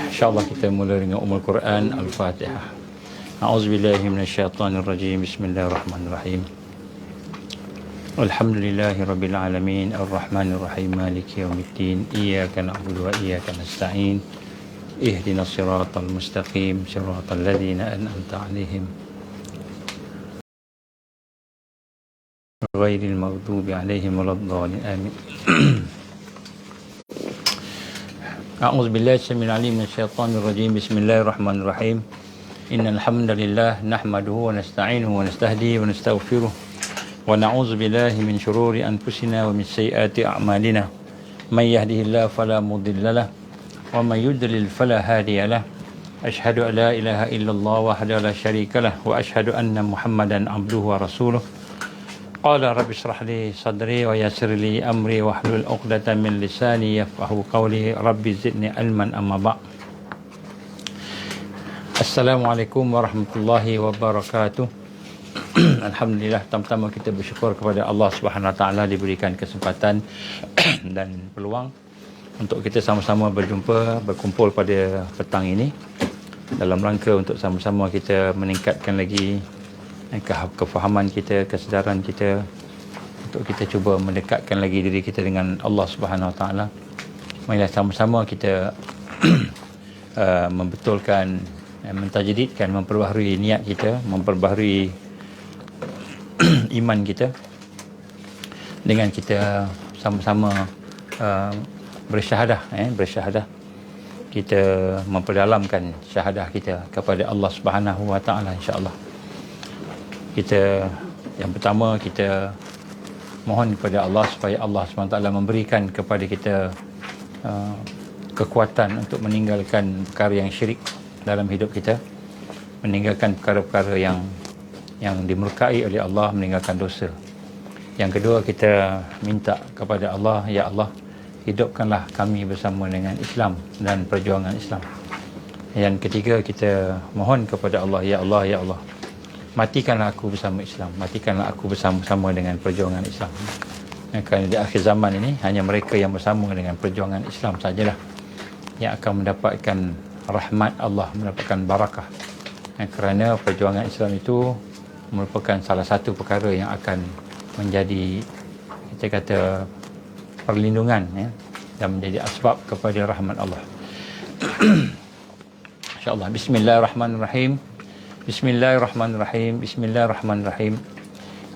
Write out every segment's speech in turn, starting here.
InsyaAllah kita mula dengan Ummul Quran Al-Fatihah. A'udzubillahi minasyaitonirrajim. Bismillahirrahmanirrahim. Alhamdulillahi rabbil alamin, arrahmanirrahim, maliki yaumiddin, iyyaka na'budu wa iyyaka nasta'in, ihdinas siratal mustaqim, siratal ladzina an'amta 'alaihim ghairil maghdubi 'alaihim waladdallin. Amin. A'udzubillahi samil 'alim minasyaitonir rajim. Bismillahirrahmanirrahim. Innal hamdalillah nahmaduhu wa nasta'inuhu wa nastahdihi wa nastaghfiruh wa na'udzu billahi min shururi anfusina wa min sayyiati a'malina. May yahdihillahu fala mudilla lahu wa may yudlil fala hadiya lahu. Asyhadu an la ilaha illallah wahdahu la syarika lahu wa asyhadu anna Muhammadan abduhu wa rasuluh. Qala rabbi shrah li sadri wa yassir li amri wahlul 'uqdatam min lisani yafqahu qawli. Rabbi zidni ilman amma ba'. Assalamualaikum warahmatullahi wabarakatuh. Alhamdulillah, pertama-tama kita bersyukur kepada Allah Subhanahu Wa Taala diberikan kesempatan dan peluang untuk kita sama-sama berkumpul pada petang ini dalam rangka untuk sama-sama kita meningkatkan lagi kefahaman kita, kesedaran kita, untuk kita cuba mendekatkan lagi diri kita dengan Allah Subhanahu Wa Taala. Marilah sama-sama kita membetulkan, mentajdidkan, memperbaharui niat kita, memperbaharui iman kita dengan kita sama-sama bersyahadah, kita memperdalamkan syahadah kita kepada Allah Subhanahu Wa Taala, insya-Allah. Kita yang pertama, kita mohon kepada Allah supaya Allah SWT memberikan kepada kita kekuatan untuk meninggalkan perkara yang syirik dalam hidup kita, meninggalkan perkara-perkara yang dimurkai oleh Allah, meninggalkan dosa. Yang kedua, kita minta kepada Allah, ya Allah, hidupkanlah kami bersama dengan Islam dan perjuangan Islam. Yang ketiga, kita mohon kepada Allah, ya Allah, ya Allah, matikanlah aku bersama Islam, matikanlah aku bersama-sama dengan perjuangan Islam. Kerana di akhir zaman ini hanya mereka yang bersama dengan perjuangan Islam sajalah yang akan mendapatkan rahmat Allah, mendapatkan barakah. Kerana perjuangan Islam itu merupakan salah satu perkara yang akan menjadi, kita kata, perlindungan, dan menjadi asbab kepada rahmat Allah. InsyaAllah. Bismillahirrahmanirrahim. Bismillahirrahmanirrahim. Bismillahirrahmanirrahim.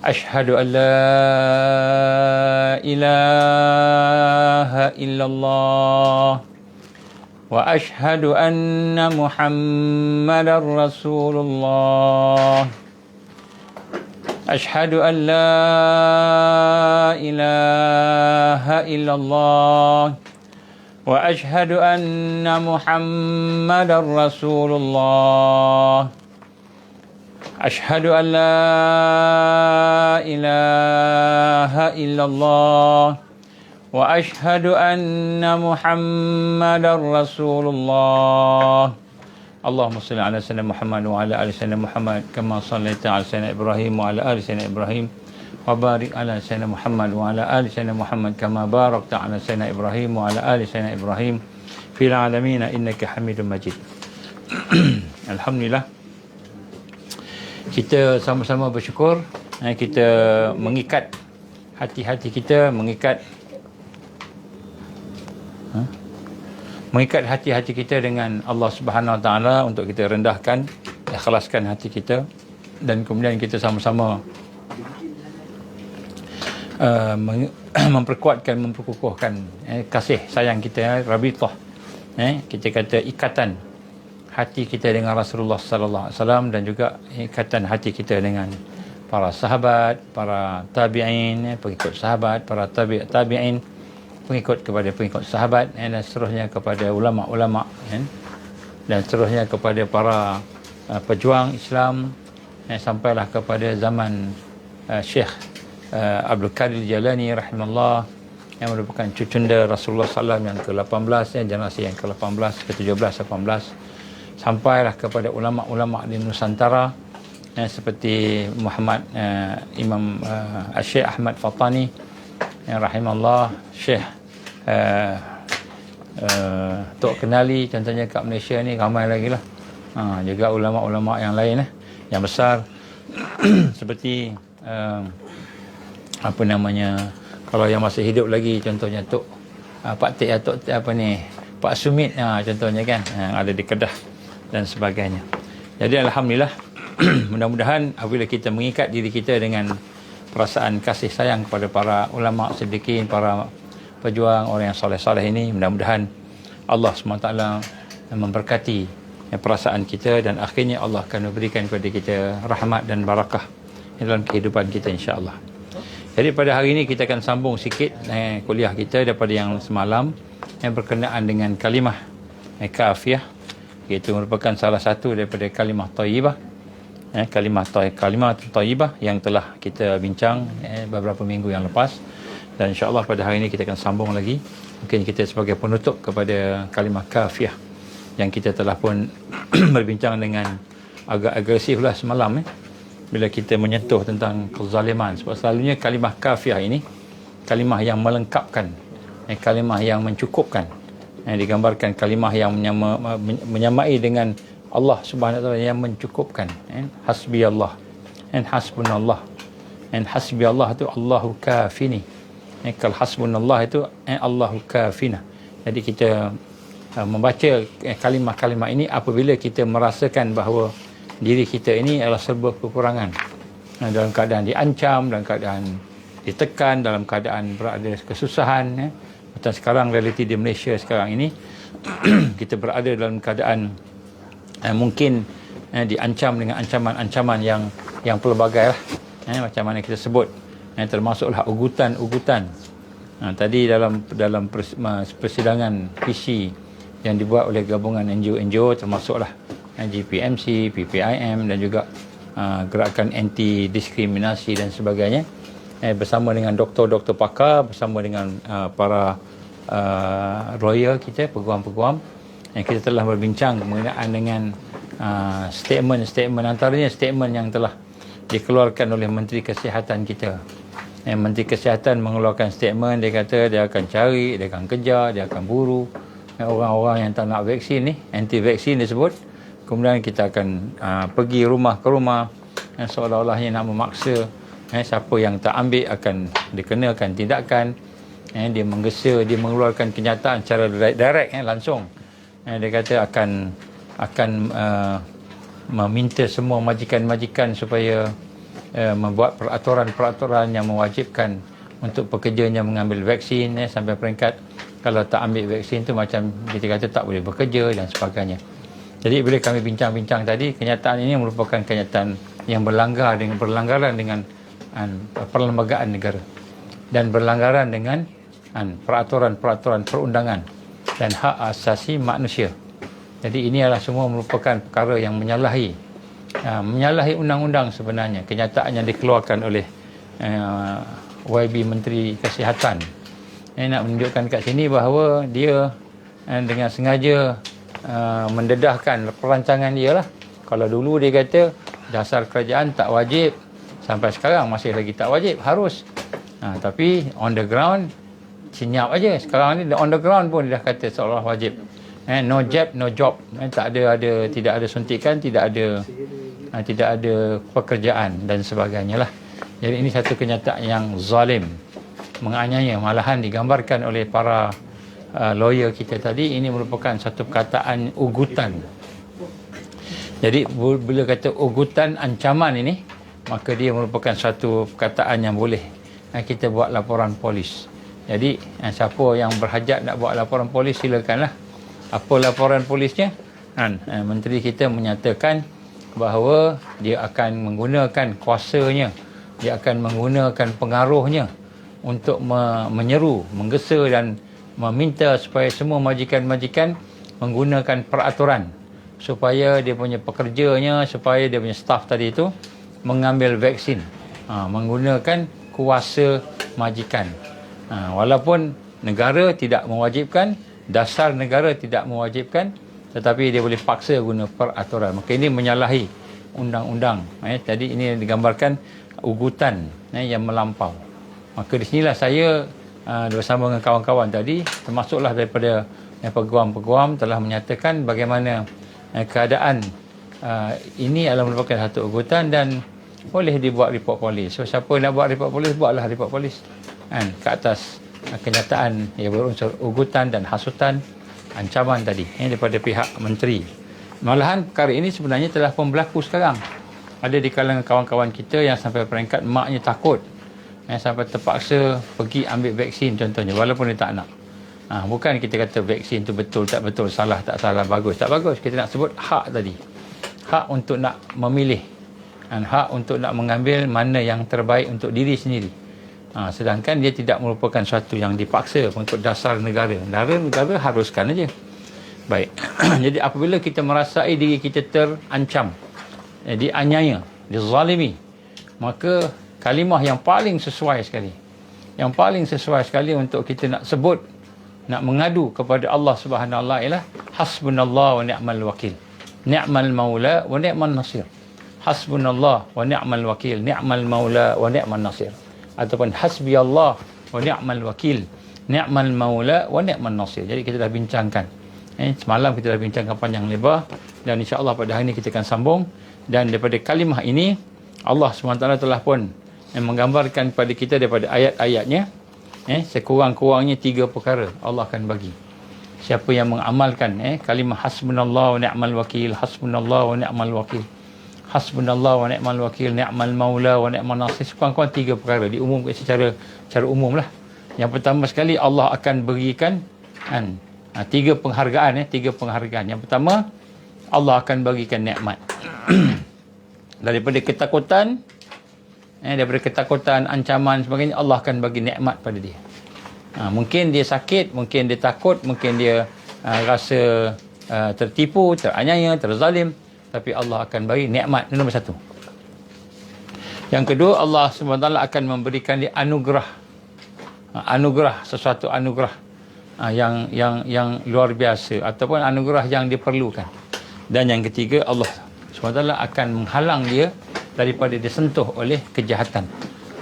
Asyhadu an la ilaha illallah wa asyhadu anna Muhammadar Rasulullah. Asyhadu an la ilaha illallah wa asyhadu anna Muhammadar Rasulullah. Asyhadu an la ilaha illallah wa asyhadu anna Muhammadar Rasulullah. Allahumma salli ala sayyidina Muhammad wa ala ali sayyidina Muhammad kama shallaita ala sayyidina Ibrahim wa ala ali sayyidina Ibrahim wa barik ala sayyidina Muhammad wa ala ali sayyidina Muhammad kama barakta ala sayyidina Ibrahim wa ala ali sayyidina Ibrahim fil alamin innaka Hamidum Majid. Alhamdulillah, kita sama-sama bersyukur, kita mengikat hati-hati kita, mengikat hati-hati kita dengan Allah Subhanahu Wa Taala, untuk kita rendahkan, ikhlaskan hati kita, dan kemudian kita sama-sama memperkuatkan, memperkukuhkan kasih sayang kita, rabithah, kita kata ikatan hati kita dengan Rasulullah sallallahu alaihi wasallam, dan juga ikatan hati kita dengan para sahabat, para tabi'in, pengikut sahabat, para tabi'in, pengikut kepada pengikut sahabat, dan seterusnya kepada ulama-ulama, dan seterusnya kepada para pejuang Islam, sampailah kepada zaman Syekh Abdul Qadir Jalani rahimahullah, yang merupakan cucunda Rasulullah SAW yang ke-18, generasi yang ke-18, ke-17, 18, sampailah kepada ulama-ulama di Nusantara, seperti Muhammad Imam Syekh Ahmad Fatani rahimahullah, Syekh Tok Kenali contohnya kat Malaysia ni, ramai lagi lah. Juga ulama-ulama yang lain yang besar seperti apa namanya, kalau yang masih hidup lagi contohnya Tok Pak Tik, Tok apa ni, Pak Sumit contohnya kan, ada di Kedah dan sebagainya. Jadi alhamdulillah mudah-mudahan apabila kita mengikat diri kita dengan perasaan kasih sayang kepada para ulama siddiqin, para pejuang, orang yang soleh-soleh ini, mudah-mudahan Allah SWT memberkati perasaan kita dan akhirnya Allah akan memberikan kepada kita rahmat dan barakah dalam kehidupan kita, insya-Allah. Jadi pada hari ini kita akan sambung sikit kuliah kita daripada yang semalam yang berkenaan dengan kalimah kafiyah, iaitu merupakan salah satu daripada kalimah thayyibah, kalimah thayyibah yang telah kita bincang beberapa minggu yang lepas, dan insya-Allah pada hari ini kita akan sambung lagi. Mungkin kita sebagai penutup kepada kalimah kafiyah yang kita telah pun berbincang dengan agak agresif lah semalam bila kita menyentuh tentang kezaliman. Sebab selalunya kalimah kafiyah ini kalimah yang melengkapkan, kalimah yang mencukupkan, digambarkan kalimah yang menyamai dengan Allah Subhanahu wa taala yang mencukupkan. Hasbi Allah, hasbunallah, hasbi Allah itu Allahu kafini. Kal hasbunallah itu Allahu kafina. Jadi kita membaca kalimah-kalimah ini apabila kita merasakan bahawa diri kita ini adalah serba kekurangan, dalam keadaan diancam, dalam keadaan ditekan, dalam keadaan berada kesusahan. Macam sekarang realiti di Malaysia sekarang ini kita berada dalam keadaan mungkin diancam dengan ancaman-ancaman yang pelbagai lah, macam mana kita sebut, termasuklah ugutan. Tadi dalam persidangan PC yang dibuat oleh gabungan NGO termasuklah GPMC, PPIM dan juga gerakan anti diskriminasi dan sebagainya, bersama dengan doktor-doktor pakar, bersama dengan para lawyer kita, peguam-peguam, kita telah berbincang mengenai dengan statement antaranya statement yang telah dikeluarkan oleh Menteri Kesihatan kita. Menteri Kesihatan mengeluarkan statement, dia kata dia akan cari, dia akan kejar, dia akan buru orang-orang yang tak nak vaksin ni, anti vaksin disebut. Kemudian kita akan pergi rumah ke rumah, seolah-olahnya nak memaksa siapa yang tak ambil akan dikenakan tindakan. Dia menggesa, dia mengeluarkan kenyataan secara direct, langsung. Dia kata akan meminta semua majikan-majikan supaya membuat peraturan-peraturan yang mewajibkan untuk pekerjanya mengambil vaksin, sampai peringkat kalau tak ambil vaksin tu macam kita kata tak boleh bekerja dan sebagainya. Jadi bila kami bincang-bincang tadi, kenyataan ini merupakan kenyataan yang berlanggaran dengan perlembagaan negara dan berlanggaran dengan peraturan-peraturan perundangan dan hak asasi manusia. Jadi ini adalah semua merupakan perkara yang menyalahi undang-undang sebenarnya. Kenyataan yang dikeluarkan oleh YB Menteri Kesihatan nak menunjukkan kat sini bahawa dia dengan sengaja mendedahkan perancangan dia lah. Kalau dulu dia kata dasar kerajaan tak wajib, sampai sekarang masih lagi tak wajib, harus. Tapi on the ground senyap aja. Sekarang ni on the ground pun dia dah kata seolah wajib. No jab, no job. Tidak ada suntikan, tidak ada pekerjaan dan sebagainya lah. Jadi ini satu kenyataan yang zalim, menganiaya. Malahan digambarkan oleh para lawyer kita tadi, ini merupakan satu perkataan ugutan. Jadi bila kata ugutan ancaman ini, maka dia merupakan satu perkataan yang boleh kita buat laporan polis. Jadi siapa yang berhajat nak buat laporan polis, silakanlah. Apa laporan polisnya? Menteri kita menyatakan bahawa dia akan menggunakan kuasanya, dia akan menggunakan pengaruhnya untuk menyeru, menggesa dan meminta supaya semua majikan-majikan menggunakan peraturan supaya dia punya pekerjanya, supaya dia punya staf tadi itu mengambil vaksin, menggunakan kuasa majikan. Walaupun negara tidak mewajibkan, dasar negara tidak mewajibkan, tetapi dia boleh paksa guna peraturan. Maka ini menyalahi undang-undang. Tadi ini digambarkan ugutan yang melampau. Maka di sinilah saya bersama dengan kawan-kawan tadi, termasuklah daripada peguam-peguam telah menyatakan bagaimana keadaan ini adalah merupakan satu ugutan dan boleh dibuat report polis. So siapa nak buat report polis, buatlah report polis ke atas kenyataan yang berunsur ugutan dan hasutan, ancaman tadi daripada pihak menteri. Malahan perkara ini sebenarnya telah pun berlaku sekarang. Ada di kalangan kawan-kawan kita yang sampai peringkat maknya takut, sampai terpaksa pergi ambil vaksin contohnya, walaupun dia tak nak. Bukan kita kata vaksin tu betul tak betul, salah tak salah, bagus tak bagus. Kita nak sebut hak tadi. Hak untuk nak memilih dan hak untuk nak mengambil mana yang terbaik untuk diri sendiri. Sedangkan dia tidak merupakan sesuatu yang dipaksa untuk dasar negara. Negara haruskan aja. Baik. Jadi apabila kita merasai diri kita terancam, dianiaya, dizalimi, maka kalimah yang paling sesuai sekali, yang paling sesuai sekali untuk kita nak sebut, nak mengadu kepada Allah Subhanahu wa taala ialah hasbunallah wa ni'mal wakil. Ni'mal maula wa ni'mal nasir. Hasbunallah wa ni'mal wakil, ni'mal maula wa ni'mal nasir. Ataupun hasbiyallah wa ni'mal wakil, ni'mal maula wa ni'mal nasir. Jadi kita dah bincangkan. Semalam kita dah bincangkan panjang lebar dan insya-Allah pada hari ini kita akan sambung. Dan daripada kalimah ini Allah SWT telah pun menggambarkan kepada kita daripada ayat-ayatnya, sekurang-kurangnya 3 perkara Allah akan bagi. Siapa yang mengamalkan kalimah hasbunallah wa ni'mal wakil, hasbunallah wa ni'mal wakil, hasbunallah wa ni'mal wakil, ni'mal maula wa ni'mal nasir, sekurang-kurang 3 perkara diumumkan secara umum lah. Yang pertama sekali, Allah akan berikan 3 penghargaan. 3 penghargaan. Yang pertama, Allah akan bagikan nikmat. Daripada ketakutan, ancaman sebagainya, Allah akan bagi nikmat pada dia. Mungkin dia sakit, mungkin dia takut, mungkin dia rasa tertipu, teraniaya, terzalim, tapi Allah akan bagi nikmat. Ini nombor 1. Yang kedua, Allah SWT akan memberikan dia anugerah. Sesuatu anugerah yang luar biasa ataupun anugerah yang diperlukan. Dan yang ketiga, Allah SWT akan menghalang dia daripada disentuh oleh kejahatan.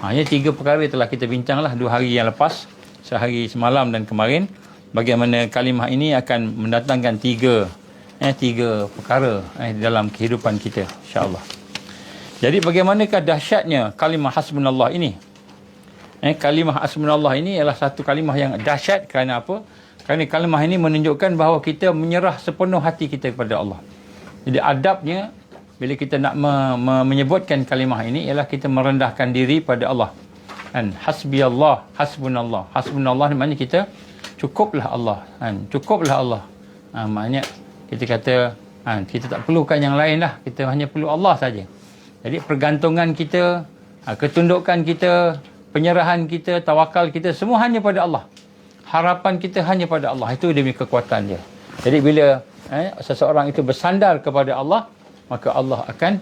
Ini 3 perkara telah kita bincanglah 2 hari yang lepas, sehari semalam dan kemarin, bagaimana kalimah ini akan mendatangkan 3 perkara dalam kehidupan kita, insya-Allah. Jadi bagaimanakah dahsyatnya kalimah hasbunallah ini? Kalimah hasbunallah ini adalah satu kalimah yang dahsyat. Kerana apa? Kerana kalimah ini menunjukkan bahawa kita menyerah sepenuh hati kita kepada Allah. Jadi adabnya bila kita nak menyebutkan kalimah ini ialah kita merendahkan diri pada Allah. Hasbiyallah, hasbunallah. Hasbunallah ni maknanya kita cukuplah Allah. Cukuplah Allah. Maknanya kita kata kita tak perlukan yang lain lah. Kita hanya perlu Allah saja. Jadi pergantungan kita, ketundukan kita, penyerahan kita, tawakal kita, semua hanya pada Allah. Harapan kita hanya pada Allah. Itu demi kekuatan dia. Jadi bila seseorang itu bersandar kepada Allah, maka Allah akan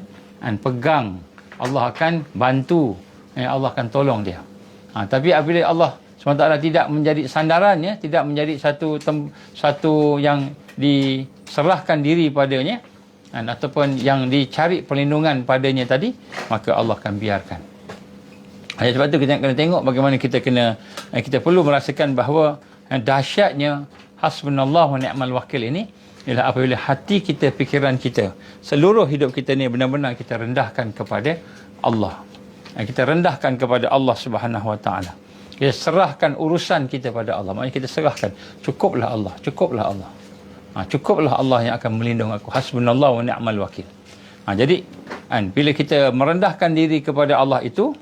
pegang, Allah akan bantu, Allah akan tolong dia. Tapi apabila Allah SWT tidak menjadi sandarannya, tidak menjadi satu yang diserahkan diri padanya, ataupun yang dicari perlindungan padanya tadi, maka Allah akan biarkan. Sebab tu kita kena tengok bagaimana kita perlu merasakan bahawa dahsyatnya hasbunallah wa ni'mal wakil ini ialah apabila hati kita, fikiran kita, seluruh hidup kita ni benar-benar kita rendahkan kepada Allah. Kita rendahkan kepada Allah Subhanahu wa taala. Kita serahkan urusan kita pada Allah. Maksudnya kita serahkan, cukuplah Allah, cukuplah Allah. Cukuplah Allah yang akan melindungi aku. Hasbunallah wa ni'mal wakil. Jadi bila kita merendahkan diri kepada Allah itu,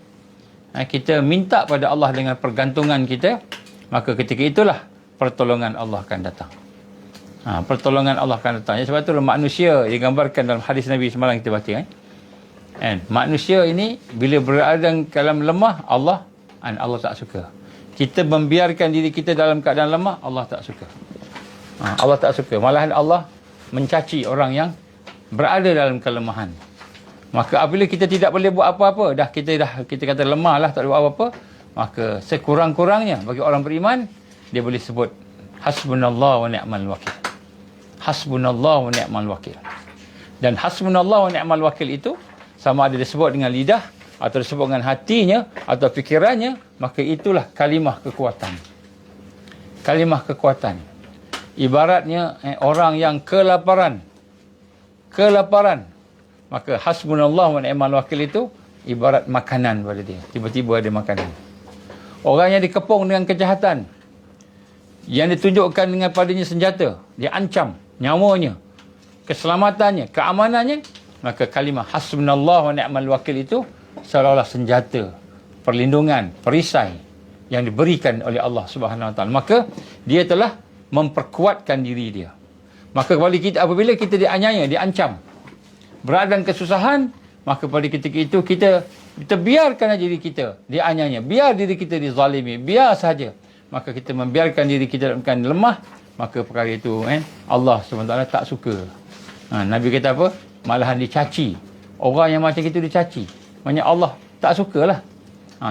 kita minta pada Allah dengan pergantungan kita, maka ketika itulah pertolongan Allah akan datang. Pertolongan Allah akan datang. Sebab itu manusia digambarkan dalam hadis Nabi semalam kita baca. Manusia ini bila berada dalam lemah, Allah tak suka. Kita membiarkan diri kita dalam keadaan lemah, Allah tak suka. Allah tak suka. Malahan Allah mencaci orang yang berada dalam kelemahan. Maka apabila kita tidak boleh buat apa-apa, kita kata lemah lah, tak boleh buat apa-apa, maka sekurang-kurangnya bagi orang beriman, dia boleh sebut hasbunallah wa ni'mal wakil. Hasbunallah wa ni'mal wakil. Dan hasbunallah wa ni'mal wakil itu sama ada disebut dengan lidah atau disebut dengan hatinya atau fikirannya, maka itulah kalimah kekuatan. Kalimah kekuatan. Ibaratnya orang yang kelaparan, maka hasbunallah wa ni'mal wakil itu ibarat makanan pada dia. Tiba-tiba ada makanan. Orang yang dikepung dengan kejahatan, yang ditunjukkan dengan padanya senjata, dia ancam nyawanya, keselamatannya, keamanannya, maka kalimah hasbunallah wa ni'mal wakil itu seolah-olah senjata, perlindungan, perisai yang diberikan oleh Allah Subhanahu Wa Taala. Maka dia telah memperkuatkan diri dia. Maka apabila kita dianiaya, diancam, berada dalam kesusahan, maka pada ketika itu kita biarkan diri kita dianiaya, biar diri kita dizalimi, biar saja. Maka kita membiarkan diri kita dalam keadaan lemah, maka perkara itu Allah SWT tak suka. Nabi kata apa? Malahan dicaci. Orang yang macam itu dicaci. Maksudnya Allah tak sukalah.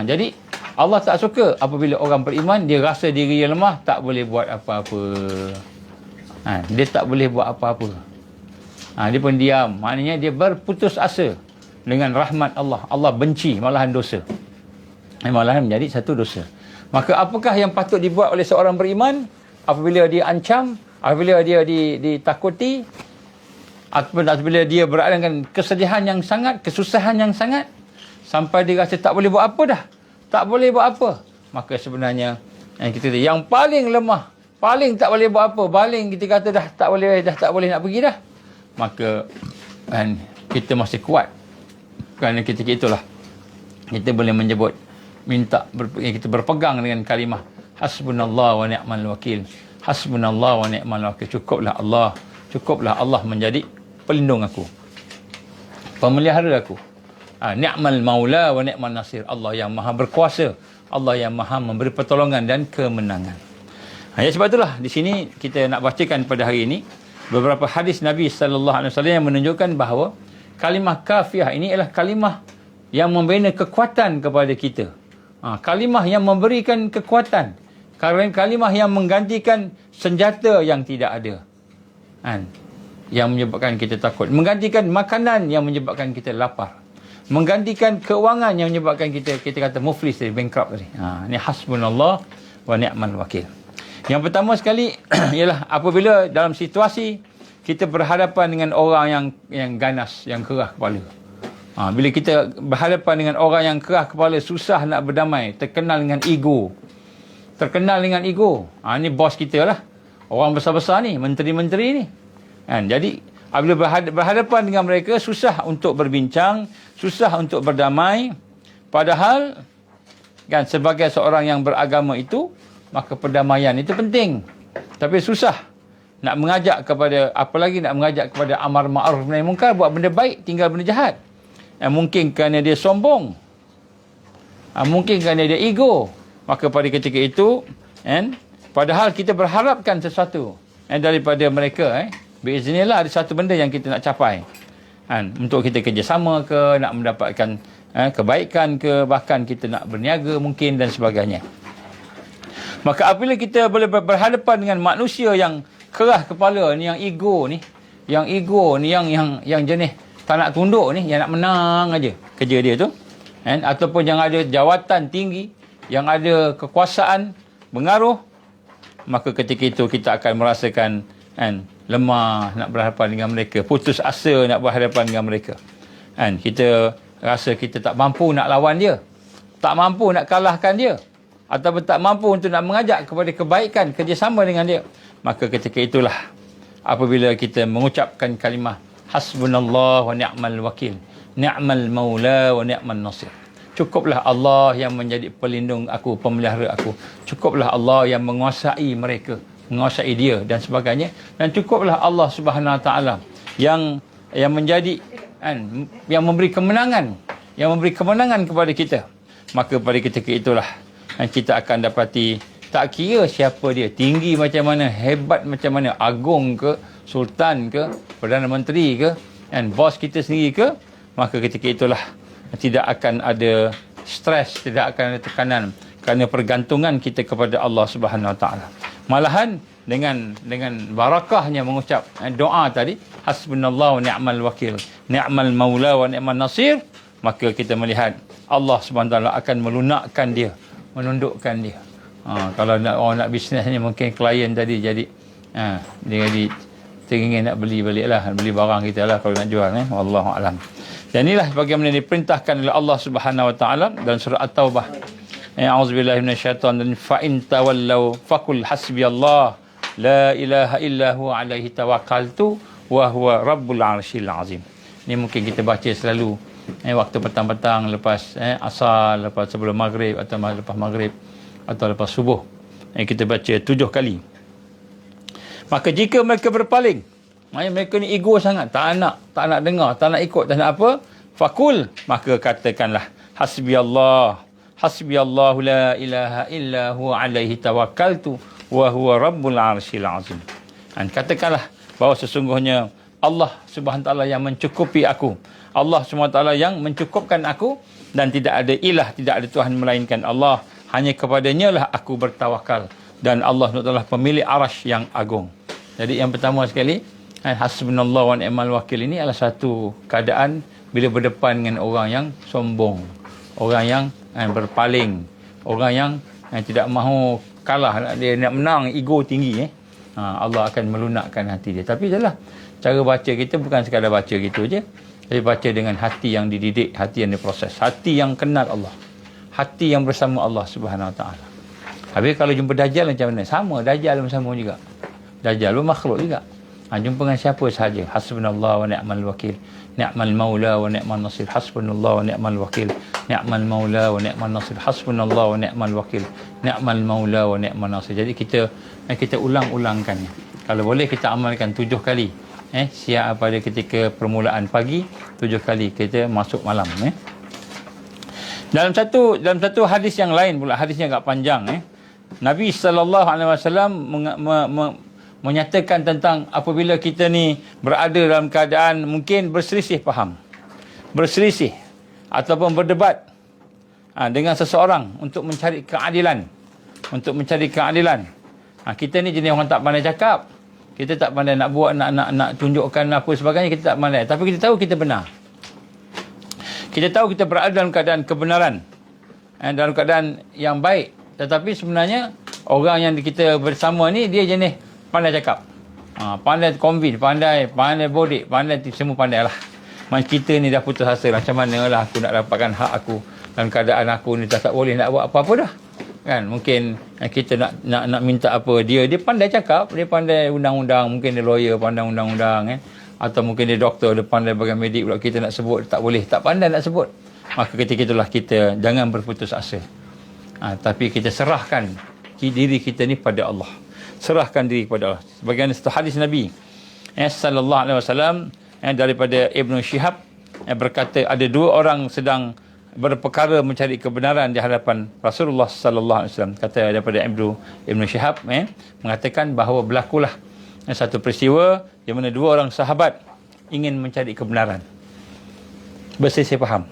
Jadi Allah tak suka apabila orang beriman dia rasa diri dia lemah, tak boleh buat apa-apa. Dia tak boleh buat apa-apa. Dia pun diam. Maknanya dia berputus asa dengan rahmat Allah. Allah benci malahan dosa. Malahan menjadi satu dosa. Maka apakah yang patut dibuat oleh seorang beriman apabila dia ancam, apabila dia ditakuti, apabila dia berada dengan kesedihan yang sangat, kesusahan yang sangat, sampai dia rasa tak boleh buat apa dah, tak boleh buat apa, maka sebenarnya yang paling lemah, paling tak boleh buat apa, paling kita kata dah tak boleh nak pergi dah, maka kita masih kuat. Kerana ketika itulah kita boleh menyebut, kita berpegang dengan kalimah hasbunallah wa ni'mal wakil. Hasbunallah wa ni'mal wakil. Cukuplah Allah menjadi pelindung aku, pemelihara aku. Ni'mal maula wa ni'mal nasir. Allah yang maha berkuasa, Allah yang maha memberi pertolongan dan kemenangan. Sebab itulah di sini kita nak bacakan pada hari ini beberapa hadis Nabi sallallahu alaihi wasallam yang menunjukkan bahawa kalimah kafiyah ini adalah kalimah yang memberi kekuatan kepada kita. Kalimah yang memberikan kekuatan. Kalimah yang menggantikan senjata yang tidak ada. Yang menyebabkan kita takut. Menggantikan makanan yang menyebabkan kita lapar. Menggantikan keuangan yang menyebabkan kita kata muflis tadi, bankrupt tadi. Ini hasbunallah wa ni'mal wakil. Yang pertama sekali ialah apabila dalam situasi kita berhadapan dengan orang yang ganas, yang kerah kepala. Bila kita berhadapan dengan orang yang kerah kepala, susah nak berdamai, terkenal dengan ego. Ini bos kita lah. Orang besar-besar ni, menteri-menteri ni. Jadi, apabila berhadapan dengan mereka, susah untuk berbincang, susah untuk berdamai. Padahal, sebagai seorang yang beragama itu, maka perdamaian itu penting. Tapi susah nak mengajak kepada, apalagi nak mengajak kepada amar ma'ruf nahi munkar, buat benda baik, tinggal benda jahat. Mungkin kerana dia sombong, mungkin kerana dia ego, maka pada ketika itu padahal kita berharapkan sesuatu daripada mereka, biiznillah ada satu benda yang kita nak capai, untuk kita kerjasama ke, nak mendapatkan kebaikan ke, bahkan kita nak berniaga mungkin dan sebagainya. Maka apabila kita boleh berhadapan dengan manusia yang kerah kepala ni, yang ego ni, yang jenis tak nak tunduk ni, yang nak menang aja kerja dia tu, ataupun yang ada jawatan tinggi, yang ada kekuasaan, pengaruh, maka ketika itu kita akan merasakan lemah nak berhadapan dengan mereka, putus asa nak berhadapan dengan mereka. Kita rasa kita tak mampu nak lawan dia, tak mampu nak kalahkan dia, ataupun tak mampu untuk nak mengajak kepada kebaikan, kerjasama dengan dia. Maka ketika itulah apabila kita mengucapkan kalimah hasbunallah wa ni'mal wakil, ni'mal maula wa ni'mal nasir. Cukuplah Allah yang menjadi pelindung aku, pemelihara aku. Cukuplah Allah yang menguasai mereka, menguasai dia dan sebagainya. Dan cukuplah Allah Subhanahu Wa Taala yang menjadi yang memberi kemenangan kepada kita. Maka pada ketika itulah kita akan dapati, tak kira siapa dia, tinggi macam mana, hebat macam mana, agung ke, sultan ke, Perdana Menteri ke, bos kita sendiri ke, maka ketika itulah tidak akan ada stres, tidak akan ada tekanan, kerana pergantungan kita kepada Allah Subhanahu Wa Taala. Malahan dengan barakahnya mengucap doa tadi, hasbunallahu wa ni'mal wakil, ni'mal maula wa ni'mal nasir, maka kita melihat Allah SWT akan melunakkan dia, menundukkan dia. Kalau orang nak bisnes ni, mungkin klien tadi jadi dia jadi teringin nak beli balik lah, beli barang kita lah kalau nak jual. Wallahu a'lam. Dan inilah bagaimana diperintahkan oleh Allah Subhanahu Wa Taala dalam surah At-Taubah. A'udzubillahi minasyaitonir rajim. Fa in tawallaw faqul hasbiyallah la ilaha illa huwa alaihi tawakkaltu wa huwa rabbul arsyil azim. Ini mungkin kita baca selalu waktu petang-petang lepas asar, lepas sebelum maghrib atau lepas maghrib atau lepas subuh. Kita baca 7 kali. Maka jika mereka berpaling, mereka ni ego sangat, tak nak dengar, tak nak ikut, tak nak apa, fakul, maka katakanlah hasbiyallahu la ilaha illa huwa alaihi tawakkaltu wa huwa rabbul arsyil azim. Dan katakanlah bahawa sesungguhnya Allah Subhanahu Wa Taala yang mencukupi aku, Allah Subhanahu Wa Taala yang mencukupkan aku, dan tidak ada ilah, tidak ada Tuhan melainkan Allah, hanya kepadanya lah aku bertawakal, dan Allah Subhanahu Wa Taala pemilik arasy yang agung. Jadi yang pertama sekali, hasbunallahu wa ni'mal wakil ini adalah satu keadaan bila berdepan dengan orang yang sombong, orang yang berpaling, orang yang tidak mahu kalah, dia nak menang, ego tinggi. Allah akan melunakkan hati dia. Tapi itulah cara baca kita, bukan sekadar baca gitu je, tapi baca dengan hati yang dididik, hati yang diproses, hati yang kenal Allah, hati yang bersama Allah Subhanahu Wa Taala. Habis kalau jumpa Dajjal macam mana? Sama, Dajjal pun sama juga. Dajjal pun makhluk juga. Jumpa dengan siapa sahaja. Hasbunallahu wa ni'mal wakil, ni'mal maula wa ni'mal nasir, hasbunallahu wa ni'mal wakil, ni'mal maula wa ni'mal nasir, hasbunallahu wa ni'mal wakil, ni'mal maula wa ni'mal nasir. Jadi kita ulang-ulangkannya. Kalau boleh kita amalkan 7 kali. Siap pada ketika permulaan pagi, 7 kali kita masuk malam. Dalam satu hadis yang lain pula, hadisnya agak panjang. Nabi SAW menyatakan tentang apabila kita ni berada dalam keadaan mungkin berselisih faham, berselisih ataupun berdebat dengan seseorang untuk mencari keadilan, kita ni jenis orang tak pandai cakap, kita tak pandai nak buat, nak tunjukkan apa sebagainya, kita tak pandai, tapi kita tahu kita benar, kita tahu kita berada dalam keadaan kebenaran, dalam keadaan yang baik, tetapi sebenarnya orang yang kita bersama ni dia jenis pandai cakap, pandai convince, pandai bodek, pandai semua pandai lah. Macam kita ni dah putus asa, macam mana lah aku nak dapatkan hak aku dalam keadaan aku ni tak boleh nak buat apa-apa dah. Kan, mungkin kita nak minta apa, dia pandai cakap, dia pandai undang-undang, mungkin dia lawyer, pandai undang-undang, atau mungkin dia doktor, dia pandai bagian medik pula, kita nak sebut tak boleh, tak pandai nak sebut. Maka ketika itulah kita jangan berputus asa. Tapi kita serahkan diri kita ni pada Allah. Serahkan diri kepada Allah. Sebagaimana satu hadis Nabi sallallahu alaihi wasallam daripada Ibnu Syihab berkata, ada 2 orang sedang berperkara mencari kebenaran di hadapan Rasulullah sallallahu alaihi wasallam. Kata daripada Ibnu Syihab mengatakan bahawa berlakulah satu peristiwa di mana 2 orang sahabat ingin mencari kebenaran, berselisih faham,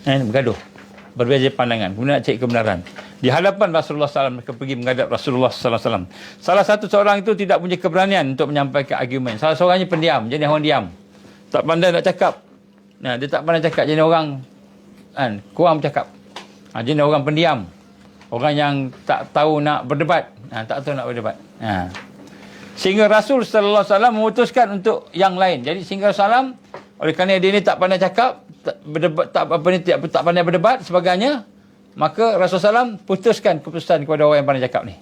bergaduh, berbeza pandangan, kemudian nak cari kebenaran. Di hadapan Rasulullah SAW, mereka pergi menghadap Rasulullah SAW. Salah satu seorang itu tidak punya keberanian untuk menyampaikan argumen. Salah seorangnya pendiam, jadi orang diam, tak pandai nak cakap. Dia tak pandai cakap, jadi orang kurang bercakap. Jadi orang pendiam, orang yang tak tahu nak berdebat, sehingga Rasul sallallahu alaihi wasallam memutuskan untuk yang lain. Jadi sehingga Rasulullah, oleh kerana dia ni tak pandai cakap, tak pandai berdebat sebagainya, maka Rasulullah SAW putuskan keputusan kepada orang yang pandai cakap ni.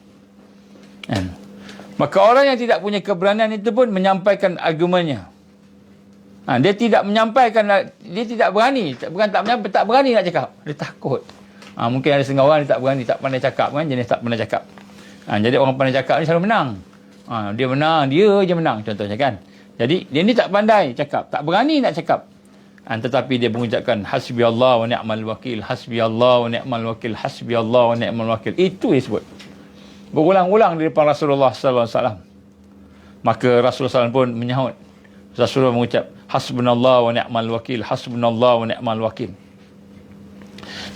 Maka orang yang tidak punya keberanian itu pun menyampaikan argumennya. Dia tidak menyampaikan, dia tidak berani, bukan tak berani nak cakap, dia takut. Mungkin ada setengah orang dia tak berani, tak pandai cakap kan, jenis tak pandai cakap. Jadi orang pandai cakap ni selalu menang. Dia menang, dia je menang contohnya kan. Jadi dia ni tak pandai cakap, tak berani nak cakap. Tetapi dia mengucapkan hasbiyallah wa ni'mal wakil, hasbiyallah wa ni'mal wakil, hasbiyallah wa ni'mal wakil. Itu disebut berulang-ulang di depan Rasulullah sallallahu alaihi wasallam. Maka Rasulullah SAW pun menyahut. Rasulullah mengucap hasbunallah wa ni'mal wakil, hasbunallah wa ni'mal wakil.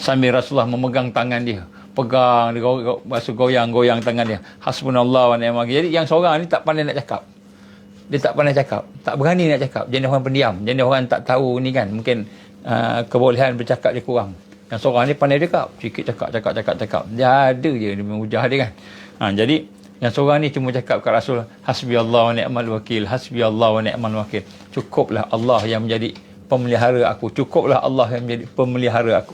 Sambil Rasulullah memegang tangan dia, pegang, dia goyang-goyang tangan dia. Hasbunallah wa ni'mal wakil. Jadi yang seorang ni tak pandai nak cakap. Dia tak pandai cakap, tak berani nak cakap. Jenis orang pendiam, jenis orang tak tahu ni kan. Mungkin kebolehan bercakap dia kurang. Yang seorang ni pandai cakap, sikit cakap. Dia ada je dia hujah dia kan. Jadi yang seorang ni cuma cakap kat Rasul, hasbiyallahu wa ni'mal wakil, hasbiyallahu wa ni'mal wakil. Cukuplah Allah yang menjadi pemelihara aku. Cukuplah Allah yang menjadi pemelihara aku.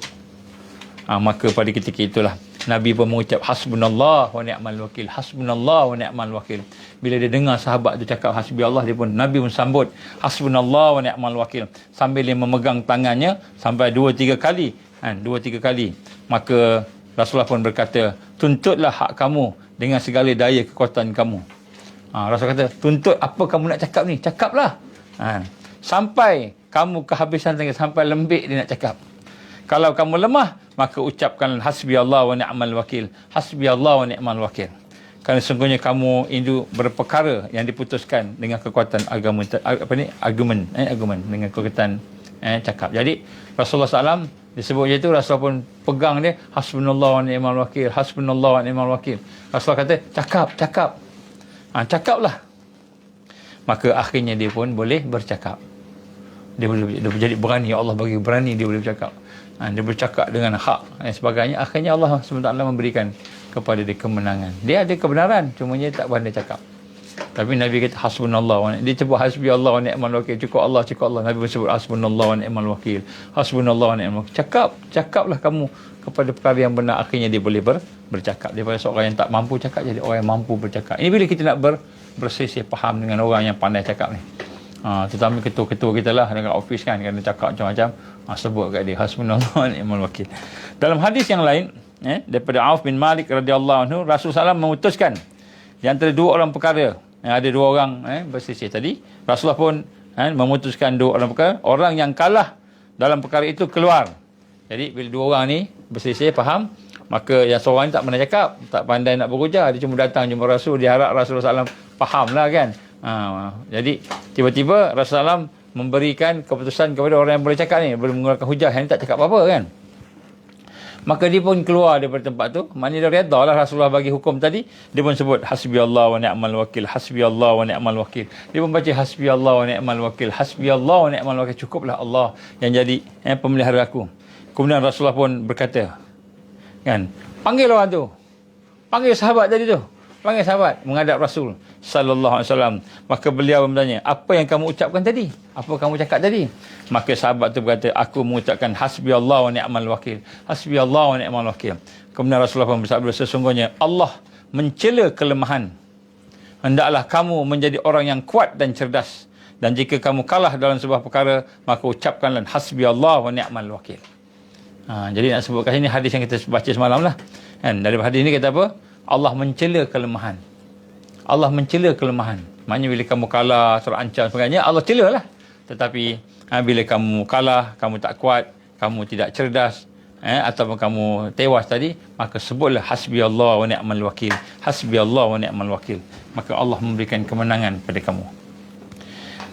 Maka pada ketika itulah Nabi pun mengucap hasbunallah wa ni'mal wakil, hasbunallah wa ni'mal wakil. Bila dia dengar sahabat tu cakap hasbiyallah, dia pun Nabi pun sambut hasbunallah wa ni'mal wakil sambil dia memegang tangannya sampai 2-3 kali. 2-3 kali. Maka Rasulullah pun berkata, tuntutlah hak kamu dengan segala daya kekuatan kamu. Rasul kata, tuntut apa kamu nak cakap ni, cakaplah. Sampai kamu kehabisan tenaga, sampai lembik dia nak cakap. Kalau kamu lemah, maka ucapkan hasbiyallah wa ni'mal wakil, hasbiyallah wa ni'mal wakil. Kerana sungguhnya kamu itu berperkara yang diputuskan dengan kekuatan argumen dengan kekuatan cakap. Jadi Rasulullah SAW disebut je tu, Rasulullah pun pegang dia, hasbunallah wa ni'mal wakil, hasbunallah wa ni'mal wakil. Rasulullah kata, cakap. Cakaplah. Maka akhirnya dia pun boleh bercakap. Dia jadi berani. Allah bagi berani, dia boleh bercakap. Dia bercakap dengan hak dan sebagainya. Akhirnya Allah SWT memberikan kepada dia kemenangan. Dia ada kebenaran, cuma dia tak pandai cakap. Tapi Nabi kata hasbunallah, dia sebut hasbiyallah wa ni'mal wakil, cukup Allah. Nabi pun sebut hasbunallah wa ni'mal wakil, hasbunallah wa ni'mal wakil. Cakaplah kamu kepada perkara yang benar. Akhirnya dia boleh bercakap. Daripada seorang yang tak mampu cakap, jadi orang yang mampu bercakap. Ini bila kita nak berselisih faham dengan orang yang pandai cakap ni. Terutama ketua-ketua kita lah dekat office kan, kena cakap macam-macam, sebut kat dia hasbunallah wa ni'mal wakil. Dalam hadis yang lain daripada Auf bin Malik radhiyallahu anhu, Rasulullah SAW memutuskan di antara dua orang perkara. Ada dua orang berselisih tadi, Rasulullah pun memutuskan dua orang perkara. Orang yang kalah dalam perkara itu keluar. Jadi bila dua orang ni berselisih faham, maka yang seorang ni tak pandai cakap, tak pandai nak berujar, dia cuma datang jumpa Rasul, dia harap Rasulullah SAW faham lah kan. Jadi tiba-tiba Rasulullah SAW memberikan keputusan kepada orang yang boleh cakap ni, boleh menggunakan hujah, yang ni tak cakap apa-apa kan. Maka dia pun keluar daripada tempat tu. Maknanya dia redha lah Rasulullah bagi hukum tadi. Dia pun sebut hasbiyallah wa ni'mal wakil, hasbiyallah wa ni'mal wakil. Dia pun baca hasbiyallah wa ni'mal wakil, hasbiyallah wa ni'mal wakil. Cukuplah Allah yang jadi pemelihara aku. Kemudian Rasulullah pun berkata, kan, panggil orang tu, panggil sahabat tadi tu, panggil sahabat menghadap Rasul sallallahu alaihi wasallam. Maka beliau bertanya, apa yang kamu ucapkan tadi? Apa kamu cakap tadi? Maka sahabat tu berkata, aku mengucapkan hasbiyallah wa ni'mal wakil, hasbiyallah wa ni'mal wakil. Kemudian Rasulullah pun bersabda, sesungguhnya Allah mencela kelemahan. Hendaklah kamu menjadi orang yang kuat dan cerdas. Dan jika kamu kalah dalam sebuah perkara, maka ucapkanlah hasbiyallah wa ni'mal wakil. Jadi nak sebut kat sini hadis yang kita baca semalam lah. Kan? Dari hadis ini kata apa? Allah mencela kelemahan. Allah mencela kelemahan. Maknanya bila kamu kalah, terancam sebagainya, Allah cela lah. Tetapi bila kamu kalah, kamu tak kuat, kamu tidak cerdas, ataupun kamu tewas tadi, maka sebutlah hasbiyallah wa ni'mal wakil, hasbiyallah wa ni'mal wakil. Maka Allah memberikan kemenangan pada kamu.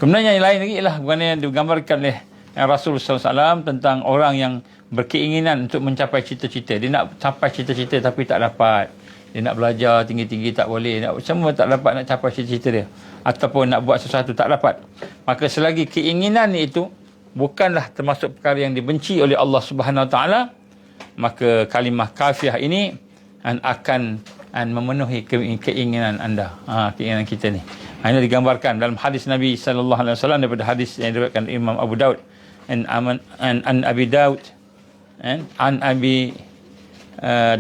Kemudian yang lain lagi ialah bukan yang digambarkan oleh Rasul SAW tentang orang yang berkeinginan untuk mencapai cita-cita. Dia nak capai cita-cita tapi tak dapat. Dia nak belajar tinggi-tinggi tak boleh, semua tak dapat nak capai cita-cita dia, ataupun nak buat sesuatu tak dapat. Maka selagi keinginan itu bukanlah termasuk perkara yang dibenci oleh Allah Subhanahu Wa Taala, maka kalimah kafiah ini akan memenuhi keinginan anda, keinginan kita ni. Ini digambarkan dalam hadis Nabi sallallahu alaihi wasallam, daripada hadis yang diriwayatkan Imam Abu Daud an Abi Daud an Abi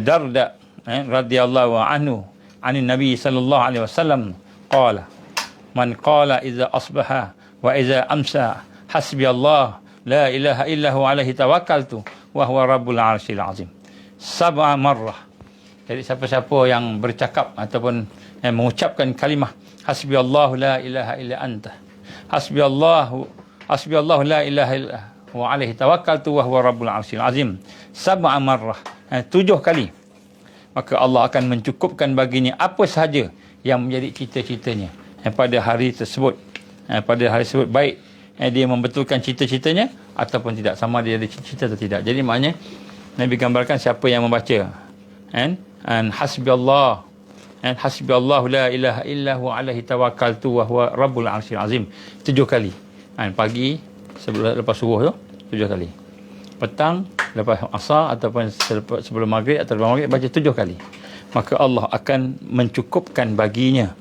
Darda radhiyallahu anhu anin Nabi sallallahu alaihi wasallam qala man qala idza asbaha wa idza amsa hasbiyallah la ilaha illa huwa alaihi tawakkaltu wa huwa rabbul arsyil azim sab'a marrah. Jadi siapa-siapa yang bercakap ataupun mengucapkan kalimah hasbiyallahu la ilaha illa anta, hasbiyallahu la ilaha illa huwa alaihi tawakkaltu wa huwa rabbul arsyil azim sab'a marrah, 7 kali, maka Allah akan mencukupkan baginya apa sahaja yang menjadi cita-citanya pada hari tersebut. Pada hari tersebut, baik dia membetulkan cita-citanya ataupun tidak, sama dia ada cita-cita atau tidak. Jadi maknanya Nabi gambarkan siapa yang membaca and hasbiyallah, and hasbiyallahu la ilaha illa huwa alaihi tawakkaltu wa huwa rabbul arsyil azim, 7 kali. Pagi sebelum lepas subuh tu 7 kali. Petang lepas asar ataupun sebelum maghrib atau lepas maghrib baca 7 kali. Maka Allah akan mencukupkan baginya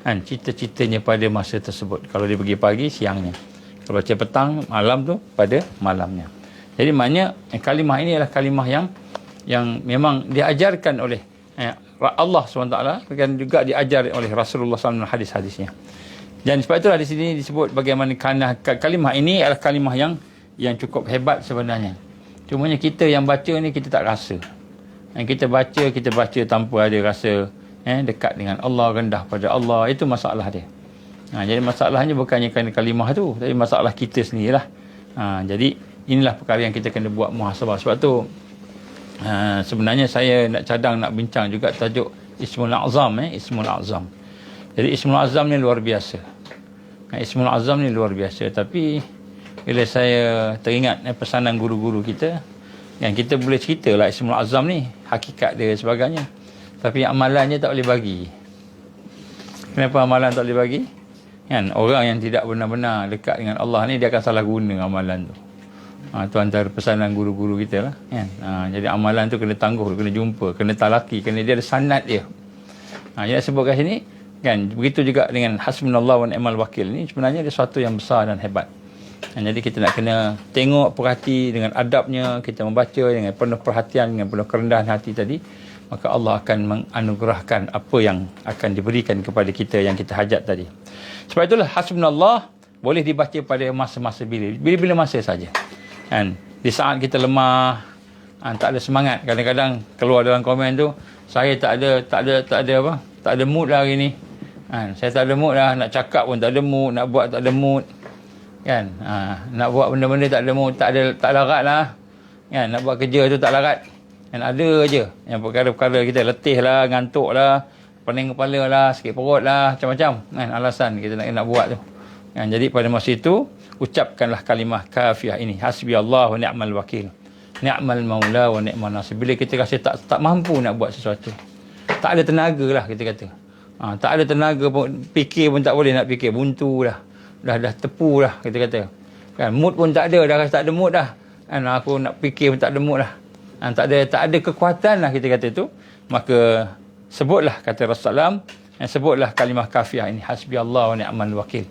cita-citanya pada masa tersebut. Kalau dia pergi pagi, siangnya. Kalau baca petang, malam tu pada malamnya. Jadi maknanya kalimah ini adalah kalimah yang memang diajarkan oleh Allah SWT, dan juga diajar oleh Rasulullah SAW dalam hadis-hadisnya. Dan sebab itulah di sini disebut bagaimana kalimah ini adalah kalimah yang cukup hebat sebenarnya. Cumanya kita yang baca ni kita tak rasa. Yang kita baca tanpa ada rasa dekat dengan Allah, rendah pada Allah. Itu masalah dia. Jadi masalahnya bukannya kerana kalimah tu, tapi masalah kita sendirilah. Jadi inilah perkara yang kita kena buat muhasabah. Sebab tu sebenarnya saya nak bincang juga tajuk Ismul Azam. Ismul Azam. Jadi Ismul Azam ni luar biasa. Ismul Azam ni luar biasa. Tapi bila saya teringat pesanan guru-guru kita, yang kita boleh ceritalah Ismul Azam ni, hakikat dia dan sebagainya. Tapi amalannya tak boleh bagi. Kenapa amalan tak boleh bagi? Orang yang tidak benar-benar dekat dengan Allah ni, dia akan salah guna amalan tu. Itu antara pesanan guru-guru kita lah. Jadi amalan tu kena tangguh, kena jumpa, kena talaki, kena dia ada sanad dia. Jadi sebut kat sini, begitu juga dengan hasbunallah wa ni'mal wakil ni, sebenarnya dia sesuatu yang besar dan hebat. Jadi kita nak kena tengok, perhati dengan adabnya, kita membaca dengan penuh perhatian, dengan penuh kerendahan hati tadi, maka Allah akan menganugerahkan apa yang akan diberikan kepada kita yang kita hajat tadi. Sebab itulah hasbunallah boleh dibaca pada masa-masa bila masa saja. Di saat kita lemah, tak ada semangat, kadang-kadang keluar dalam komen tu, saya tak ada mood lah hari ni. Saya tak ada mood lah, nak cakap pun tak ada mood, nak buat tak ada mood. Nak buat benda-benda tak ada mood, tak larat lah. Nak buat kerja tu tak larat. Ada je yang perkara-perkara kita letih lah, ngantuk lah, pening kepala lah, sakit perut lah, macam-macam alasan kita nak buat tu. Jadi pada masa itu, ucapkanlah kalimah kafiyah ini, hasbiyallahu wa ni'mal wakil, ni'mal maula wa ni'mal nasir. Bila kita rasa tak mampu nak buat sesuatu, tak ada tenaga lah kita kata, tak ada tenaga pun, fikir pun tak boleh nak fikir, buntu dah tepu dah kita kata, mood pun tak ada, dah rasa tak ada mood dah, aku nak fikir pun tak ada mood dah, tak ada kekuatan lah kita kata tu. Maka sebutlah, kata Rasulullah SAW, sebutlah kalimah kafiyah ini, hasbiyallahu wa ni'mal wakil,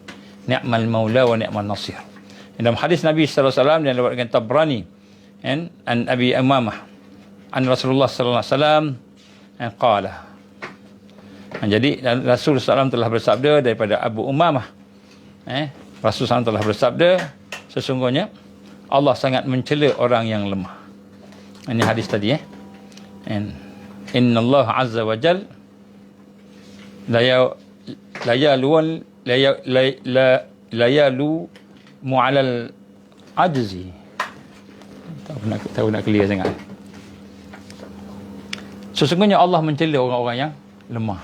ni'mal maula wa ni'mal nasir. Dalam hadis Nabi sallallahu alaihi wasallam yang diriwayatkan Tabrani an Abi Umamah an Rasulullah sallallahu alaihi wasallam qala. Jadi Rasul sallallahu telah bersabda daripada Abu Umamah, Rasul sallallahu telah bersabda, sesungguhnya Allah sangat mencela orang yang lemah. Ini hadis tadi. Inna Allah azza wa jal la yalu mu'alal ajzi. Tahu nak clear sangat. Sesungguhnya Allah mencela orang-orang yang lemah.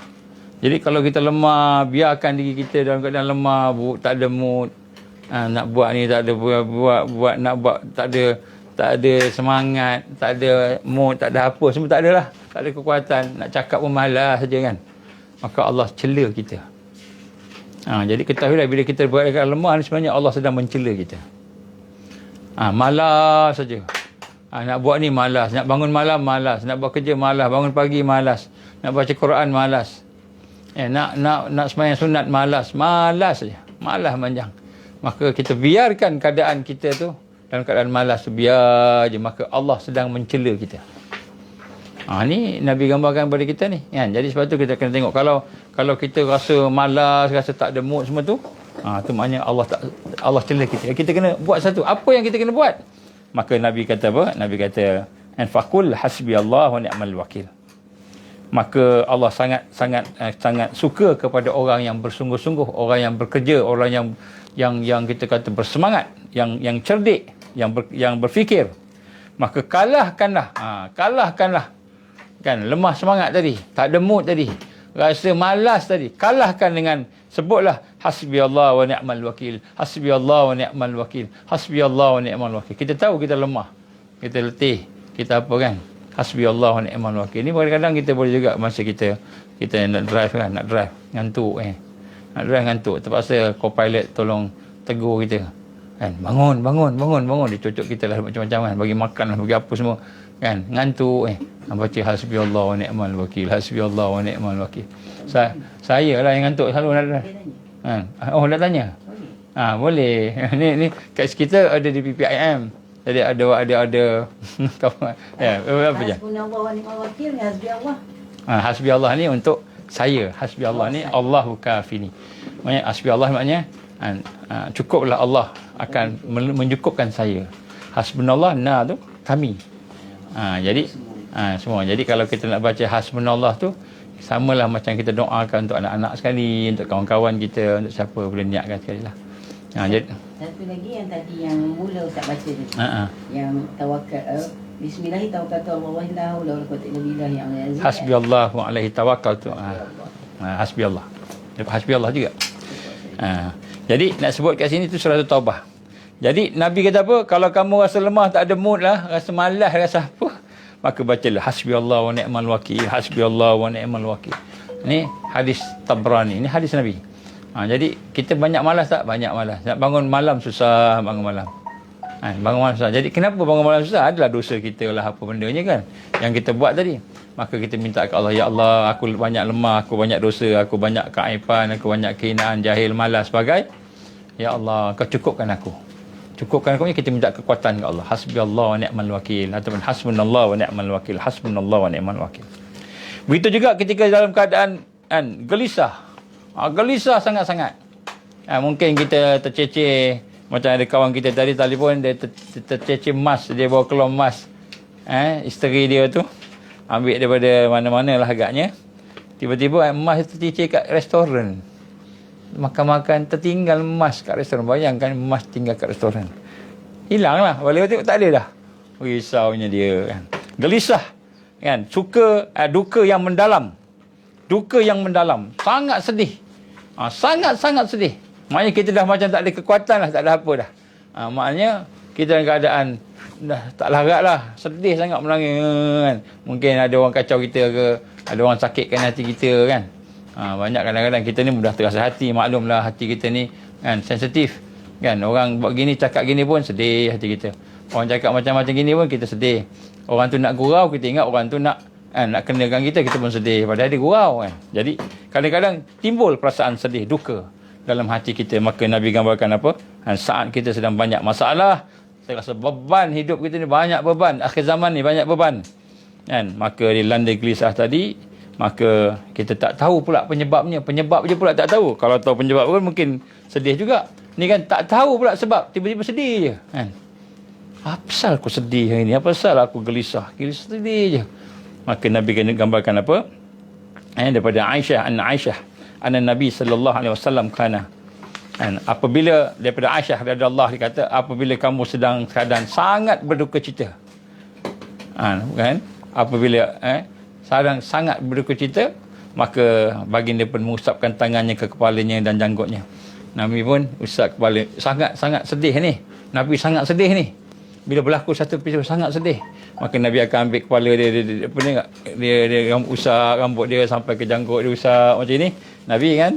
Jadi kalau kita lemah, biarkan diri kita dalam keadaan lemah, tak ada mood, nak buat ni tak ada buat, nak buat tak ada semangat, tak ada mood, tak ada apa, semua tak ada lah, tak ada kekuatan, nak cakap pun malas saja kan. Maka Allah cela kita. Jadi ketahuilah, bila kita berada dekat lemah ni, sebenarnya Allah sedang mencela kita. Malas saja. Nak buat ni malas, nak bangun malam malas, nak buat kerja malas, bangun pagi malas, nak baca Quran malas, nak sembahyang sunat malas saja, malas manjang. Maka kita biarkan keadaan kita tu dalam keadaan malas tu, biar je, maka Allah sedang mencela kita. Ni Nabi gambarkan kepada kita ni, Jadi sebab tu kita kena tengok, kalau kita rasa malas, rasa tak ada mood semua tu, tu maknanya Allah cela kita. Kita kena buat satu. Apa yang kita kena buat? Maka Nabi kata apa? Nabi kata, "Faqul hasbiyallahu wa ni'mal wakil." Maka Allah sangat suka kepada orang yang bersungguh-sungguh, orang yang bekerja, orang yang kita kata bersemangat, yang cerdik, yang berfikir. Maka kalahkanlah kan lemah semangat tadi, tak ada mood tadi, rasa malas tadi, kalahkan dengan sebutlah hasbiyallah wa ni'mal wakil, hasbiyallah wa ni'mal wakil, hasbiyallah wa ni'mal wakil. Kita tahu kita lemah, kita letih, kita apa kan, Hasbiyallah wa ni'mal wakil. Ni kadang-kadang kita boleh juga masa kita nak drive kan, ngantuk Nak drive ngantuk, terpaksa co-pilot tolong tegur kita. Kan, bangun. Dia cocok kita lah macam-macam kan, bagi makan lah, bagi apa semua. Kan, ngantuk baca hasbiyallah wa ni'mal wakil. Hasbiyallah wa ni'mal wakil. Saya lah yang ngantuk selalu nak drive. Kan. Oh, nak tanya? Boleh. Ni kat kita ada di PPIM. Jadi ada ya, apa je? Hasbunallah wa ni'mal wakil, hasbiyallah. Hasbiyallah ni untuk saya. Hasbiyallah ni Allahu kafini. Maknanya hasbiyallah maknanya cukuplah Allah akan mencukupkan saya. Hasbunallah tu kami. Jadi semua. Jadi kalau kita nak baca hasbunallah tu samalah macam kita doakan untuk anak-anak sekali, untuk kawan-kawan kita, untuk siapa boleh niatkan sekali lah. Jadi satu lagi yang tadi yang mula Ustaz baca tu. Yang tawakal bismillah tawakkaltu ala Allah la haula wala quwwata illa billah yang azim. Hasbiyallahu alaihi tawakkaltu. Hasbiyallah. Hasbiyallah juga. Jadi nak sebut kat sini tu surah Taubah. Jadi Nabi kata apa? Kalau kamu rasa lemah, tak ada mood lah, rasa malas, rasa apa, maka bacalah hasbiyallah wa ni'mal wakil. Hasbiyallah wa ni'mal wakil. Ni hadis Tabrani. Ni hadis Nabi. Jadi kita banyak malas tak? Banyak malas. Nak bangun malam susah, bangun malam. Bangun malam susah. Jadi kenapa bangun malam susah? Adalah dosa kita lah, apa bendanya kan yang kita buat tadi. Maka kita minta ke Allah, ya Allah, aku banyak lemah, aku banyak dosa, aku banyak keaiban, aku banyak kehinaan, jahil, malas, sebagai. Ya Allah, kau cukupkan aku. Cukupkan aku ni, kita minta kekuatan ke Allah. Hasbiyallah wa ni'mal wakil. Ataupun hasbunallah wa ni'mal wakil. Hasbunallah wa ni'mal wakil. Begitu juga ketika dalam keadaan gelisah. Gelisah sangat-sangat. Mungkin kita terceceh. Macam ada kawan kita tadi telefon, dia terceceh emas, dia bawa keluar emas. Isteri dia tu ambil daripada mana-mana lah agaknya. Tiba-tiba emas terceceh kat restoran. Makan-makan tertinggal emas kat restoran. Bayangkan emas tinggal kat restoran. Hilang lah. Balik tengok tak ada dah. Risaunya dia kan. Gelisah. Kan. Duka yang mendalam. Duka yang mendalam. Sangat sedih. Sangat-sangat sedih. Maknanya kita dah macam tak ada kekuatan lah. Tak ada apa dah. Maknanya kita dalam keadaan dah tak larat lah. Sedih sangat menangis kan. Mungkin ada orang kacau kita ke. Ada orang sakitkan hati kita kan. Banyak kadang-kadang kita ni mudah terasa hati. Maklumlah hati kita ni kan sensitif. Kan. Orang buat gini, cakap gini pun sedih hati kita. Orang cakap macam-macam gini pun kita sedih. Orang tu nak gurau, kita ingat orang tu nak kenakan kita pun sedih. Padahal dia gurau kan. Jadi kadang-kadang timbul perasaan sedih, duka dalam hati kita. Maka Nabi gambarkan apa? Saat kita sedang banyak masalah, saya rasa beban hidup kita ni, banyak beban. Akhir zaman ni banyak beban kan. Maka dilanda gelisah tadi, maka kita tak tahu pula penyebabnya. Penyebab je pula tak tahu. Kalau tahu penyebab pun mungkin sedih juga. Ni kan tak tahu pula sebab, tiba-tiba sedih je kan. Apa pasal aku sedih hari ni? Apa pasal aku gelisah? Sedih je. Maka Nabi gambarkan apa? Daripada Aisyah, anna Nabi sallallahu alaihi wasallam kana. Apabila daripada Aisyah radhiyallahu anha kata, apabila kamu sedang keadaan sangat berduka cita. Kan? Apabila sangat berduka cita, maka baginda pun mengusapkan tangannya ke kepalanya dan janggutnya. Nabi pun usap kepala. Sangat sedih ni. Nabi sangat sedih ni. Bila berlaku satu peristiwa sangat sedih, maka Nabi akan ambil kepala dia usap rambut dia sampai ke janggut dia, usap macam ni Nabi kan.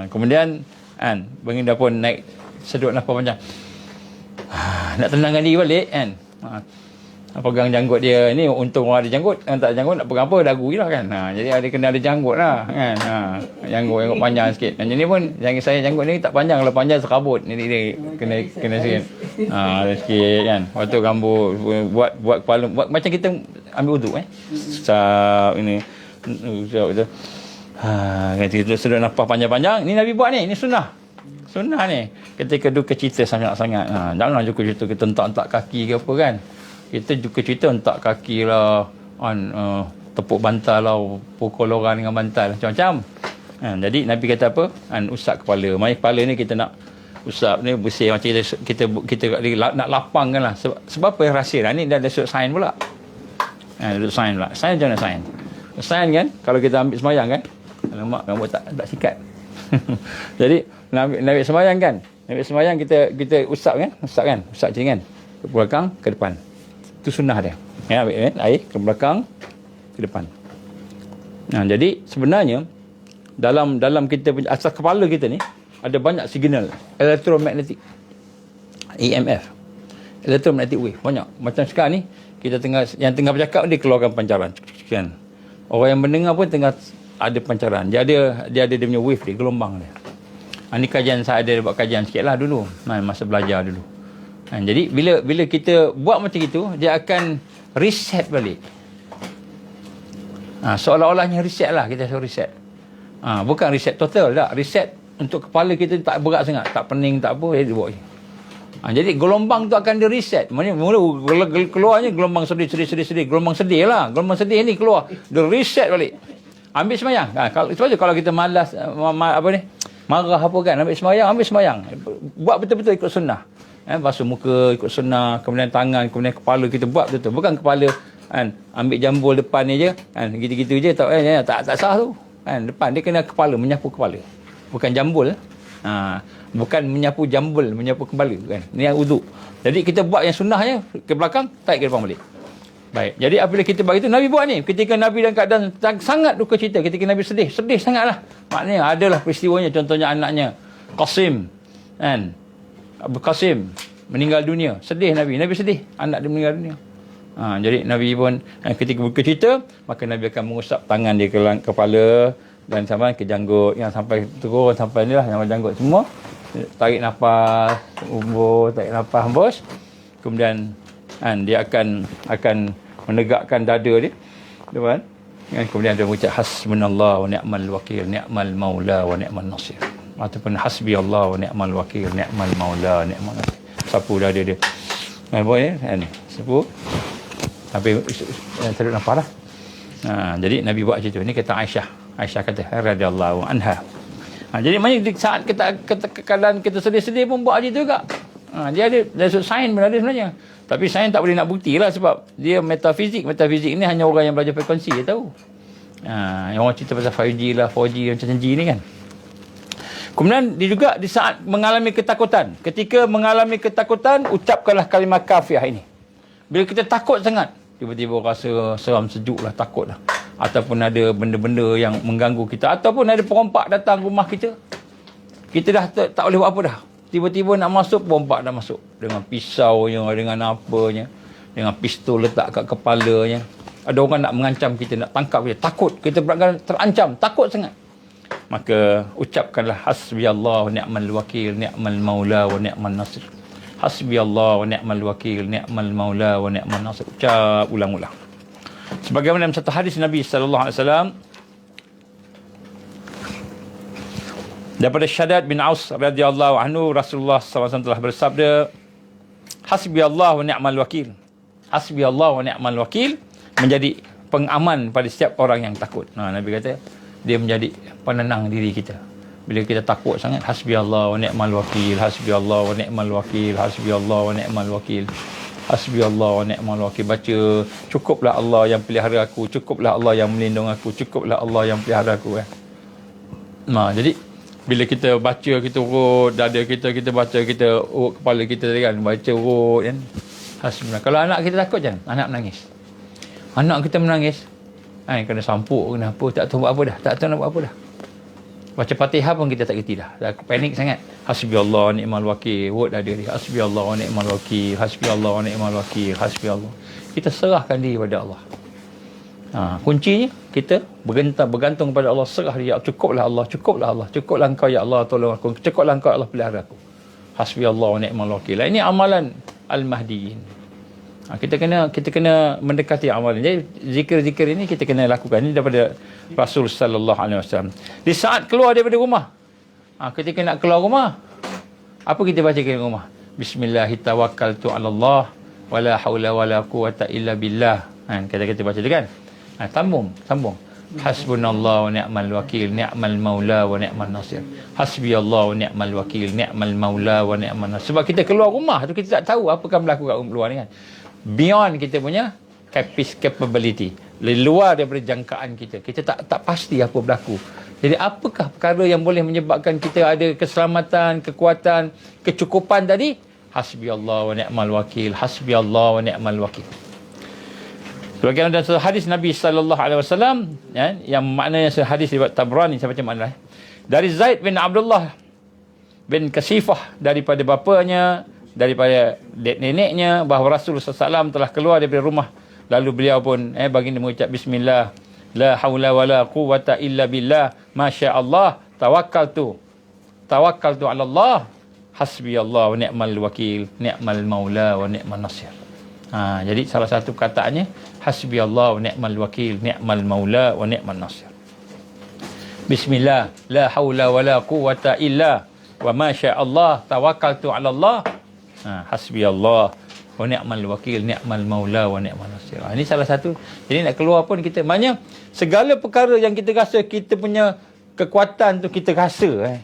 Kemudian baginda pun naik sedut nafas panjang, nak tenangkan diri balik kan. Pegang janggut dia ni, untung orang ada janggut. Yang tak ada janggut nak pegang apa, dagu je lah kan. Jadi ada kena ada janggut lah kan. Janggut panjang sikit. Dan ini pun saya janggut ni tak panjang, kalau panjang serabut. Jadi dia kena sikit. Ada sikit kan. Waktu rambut buat kepala, buat macam kita ambil wuduk Usap ini. Usap tu. Kita sedut nafas panjang-panjang. Ni Nabi buat ni. Ini sunnah. Sunnah ni. Ketika duka cita sangat-sangat. Jangan duka cita kita entak-entak kaki ke apa kan. Kita juga cerita entak kaki lah, tepuk bantal lah, pukul orang dengan bantal, macam-macam. Jadi Nabi kata apa? Usap kepala. Maksudnya kepala ni kita nak usap ni bersih macam kita nak lapangkan lah. Sebab apa yang rahsia? Ni dah ada sudut sains pula. Sudut sains pula. Sains macam mana sains? Sains kan, kalau kita ambil semayang kan, alamak, rambut tak sikat. Jadi Nabi semayang kan, Nabi semayang kita usap kan, usap macam ni kan, ke belakang, ke depan. Itu sunnah dia. Ya, air ke belakang, ke depan. Nah, jadi sebenarnya dalam kita punya asas kepala kita ni ada banyak signal elektromagnetik, EMF, electromagnetic wave, banyak. Macam sekarang ni kita tengah bercakap, dia keluarkan pancaran kan. Orang yang mendengar pun tengah ada pancaran. Dia ada punya wave dia, gelombang dia. Ini kajian saya ada buat kajian sikitlah dulu, masa belajar dulu. Jadi bila kita buat macam itu, dia akan reset balik. Seolah-olahnya reset lah, kita suruh reset. Bukan reset total, tak. Reset untuk kepala kita tak berat sangat, tak pening, tak apa, dia buat je. Jadi gelombang tu akan di reset. Mula keluarnya gelombang sedih. Gelombang sedih lah. Gelombang sedih ni keluar, dia reset balik. Ambil semayang. Kalau kita malas, marah apa kan, ambil semayang. Buat betul-betul ikut sunnah. Basuh muka ikut sunnah, kemudian tangan, kemudian kepala kita buat betul-betul. Bukan kepala kan, ambil jambul depan ni je kan, gitu-gitu je tak sah tu kan. Depan dia kena kepala, menyapu kepala. Bukan jambul. Bukan menyapu jambul, menyapu kepala kan. Ni yang wudu. Jadi kita buat yang sunnahnya ke belakang, tarik ke depan balik. Baik. Jadi apabila kita buat itu, Nabi buat ni. Ketika Nabi dalam keadaan sangat duka cita, ketika Nabi sedih sangatlah. Maknanya adalah peristiwanya, contohnya anaknya Qasim kan. Abu Qasim meninggal dunia. Sedih Nabi sedih, anak dia meninggal dunia. Jadi Nabi pun ketika duka cita, maka Nabi akan mengusap tangan dia ke kepala dan sampai ke janggut, yang sampai turun sampai ni lah, sampai janggut semua. Tarik nafas, tarik nafas hembus. Kemudian dia akan menegakkan dada dia depan. Kemudian dia mengucap hasbunallah wa ni'mal wakil, ni'mal maula wa ni'mal nasir. Ataupun hasbiyallah wa ni'mal wakil, ni'mal maula, ni'mal nasir. Sapu dada dia. Boleh ni? Sapu. Sampai tarik nafas lah. Jadi Nabi buat macam tu. Ini kata Aisyah kata radhiyallahu anha. Jadi maknanya saat keadaan kita sedih-sedih pun buat macam tu juga. Dia ada sains pun ada sebenarnya. Tapi sains tak boleh nak bukti lah, sebab dia metafizik. Metafizik ni hanya orang yang belajar frekuensi dia tahu. Yang orang cerita pasal 5G lah, 4G macam G ni kan. Kemudian dia juga di saat mengalami ketakutan. Ketika mengalami ketakutan, ucapkanlah kalimah kafiyah ini. Bila kita takut sangat, tiba-tiba rasa seram, sejuk lah, takut lah. Ataupun ada benda-benda yang mengganggu kita, ataupun ada perompak datang rumah kita, kita dah tak boleh buat apa dah. Tiba-tiba nak masuk, perompak dah masuk dengan pisaunya, dengan apanya, dengan pistol letak kat kepalanya. Ada orang nak mengancam kita, nak tangkap kita, takut, kita berangan terancam, takut sangat. Maka ucapkanlah hasbiyallah wa ni'mal wakil, ni'mal maula wa ni'mal nasir. Hasbiyallah wa ni'mal wakil, ni'mal maula wa ni'mal nasir. Ucap ulang-ulang. Sebagaimana dalam satu hadis Nabi sallallahu alaihi wasallam daripada Syaddad bin Aus radhiyallahu anhu, Rasulullah SAW telah bersabda, hasbiyallah wa ni'mal wakil. Hasbiyallah wa ni'mal wakil menjadi pengaman pada setiap orang yang takut. Nabi kata dia menjadi penenang diri kita. Bila kita takut sangat, hasbiyallah wa ni'mal wakil, hasbiyallah wa ni'mal wakil, hasbiyallah wa ni'mal wakil, hasbiyallah wa ni'mal wakil. Baca, cukuplah Allah yang pelihara aku, cukuplah Allah yang melindungi aku, cukuplah Allah yang pelihara aku. Jadi bila kita baca, kita urut dada kita, kita baca, kita urut kepala kita kan, baca urut kan. Hasbunallah. Kalau anak kita takut jangan, anak menangis. Anak kita menangis, kena sampuk, kena apa, tak tahu buat apa dah, tak tahu nak buat apa dah. Baca Fatihah pun kita tak kerti dah panik sangat. Hasbiyallah wa ni'mal wakil, urut dada dia, hasbiyallah wa ni'mal wakil, hasbiyallah wa ni'mal wakil, hasbiyallah. Kita serahkan diri pada Allah. Kuncinya kita bergantung pada Allah, serah dia. Cukuplah Allah, cukuplah Allah, cukuplah engkau ya Allah, tolong aku, cukuplah engkau ya Allah, pelihara aku. Hasbiyallah wa ni'mal wakil. Ini amalan al-mahdiyin. Kita kena mendekati amalan. Jadi zikir-zikir ini kita kena lakukan. Ini daripada Rasul sallallahu alaihi wasallam. Di saat keluar daripada rumah, ketika nak keluar rumah, apa kita baca ke rumah? Bismillahirrahmanirrahim, 'ala Allah wala haula wala quwata illa billah. Kita baca tu kan. Sambung. Hasbunallah wa ni'mal wakil, ni'mal maula wa ni'mal nasir. Hasbiyallah wa ni'mal wakil, ni'mal maula wa ni'mal nasir. Sebab kita keluar rumah tu, kita tak tahu apa akan berlaku kat luar ni kan. Beyond kita punya capability, luar daripada jangkaan kita. Kita tak pasti apa berlaku. Jadi apakah perkara yang boleh menyebabkan kita ada keselamatan, kekuatan, kecukupan tadi? Hasbiyallah wa ni'mal wakil, hasbiyallah wa ni'mal wakil. Sebagaimana dalam satu hadis Nabi sallallahu alaihi wasallam, yang maknanya hadis riwayat Tabrani macam mana? Dari Zaid bin Abdullah bin Kasifah, daripada bapanya, daripada neneknya, bahawa Rasulullah SAW telah keluar daripada rumah, lalu beliau pun baginda mengucap bismillah, la haula wala quwwata illa billah, masya Allah, tawakkaltu ala Allah, hasbi Allah wa ni'mal wakil, ni'mal maula wa ni'mal nasir. Jadi salah satu kataannya hasbi Allah wa ni'mal wakil, ni'mal maula wa ni'mal nasir. Bismillah, la haula wala quwwata illa wa masya Allah, tawakkaltu ala Allah, hasbi Allah wa ni'mal wakil, ni'mal maula wa ni'mal nasir. Ini salah satu. Jadi nak keluar pun kita, maknanya segala perkara yang kita rasa kita punya kekuatan tu kita rasa.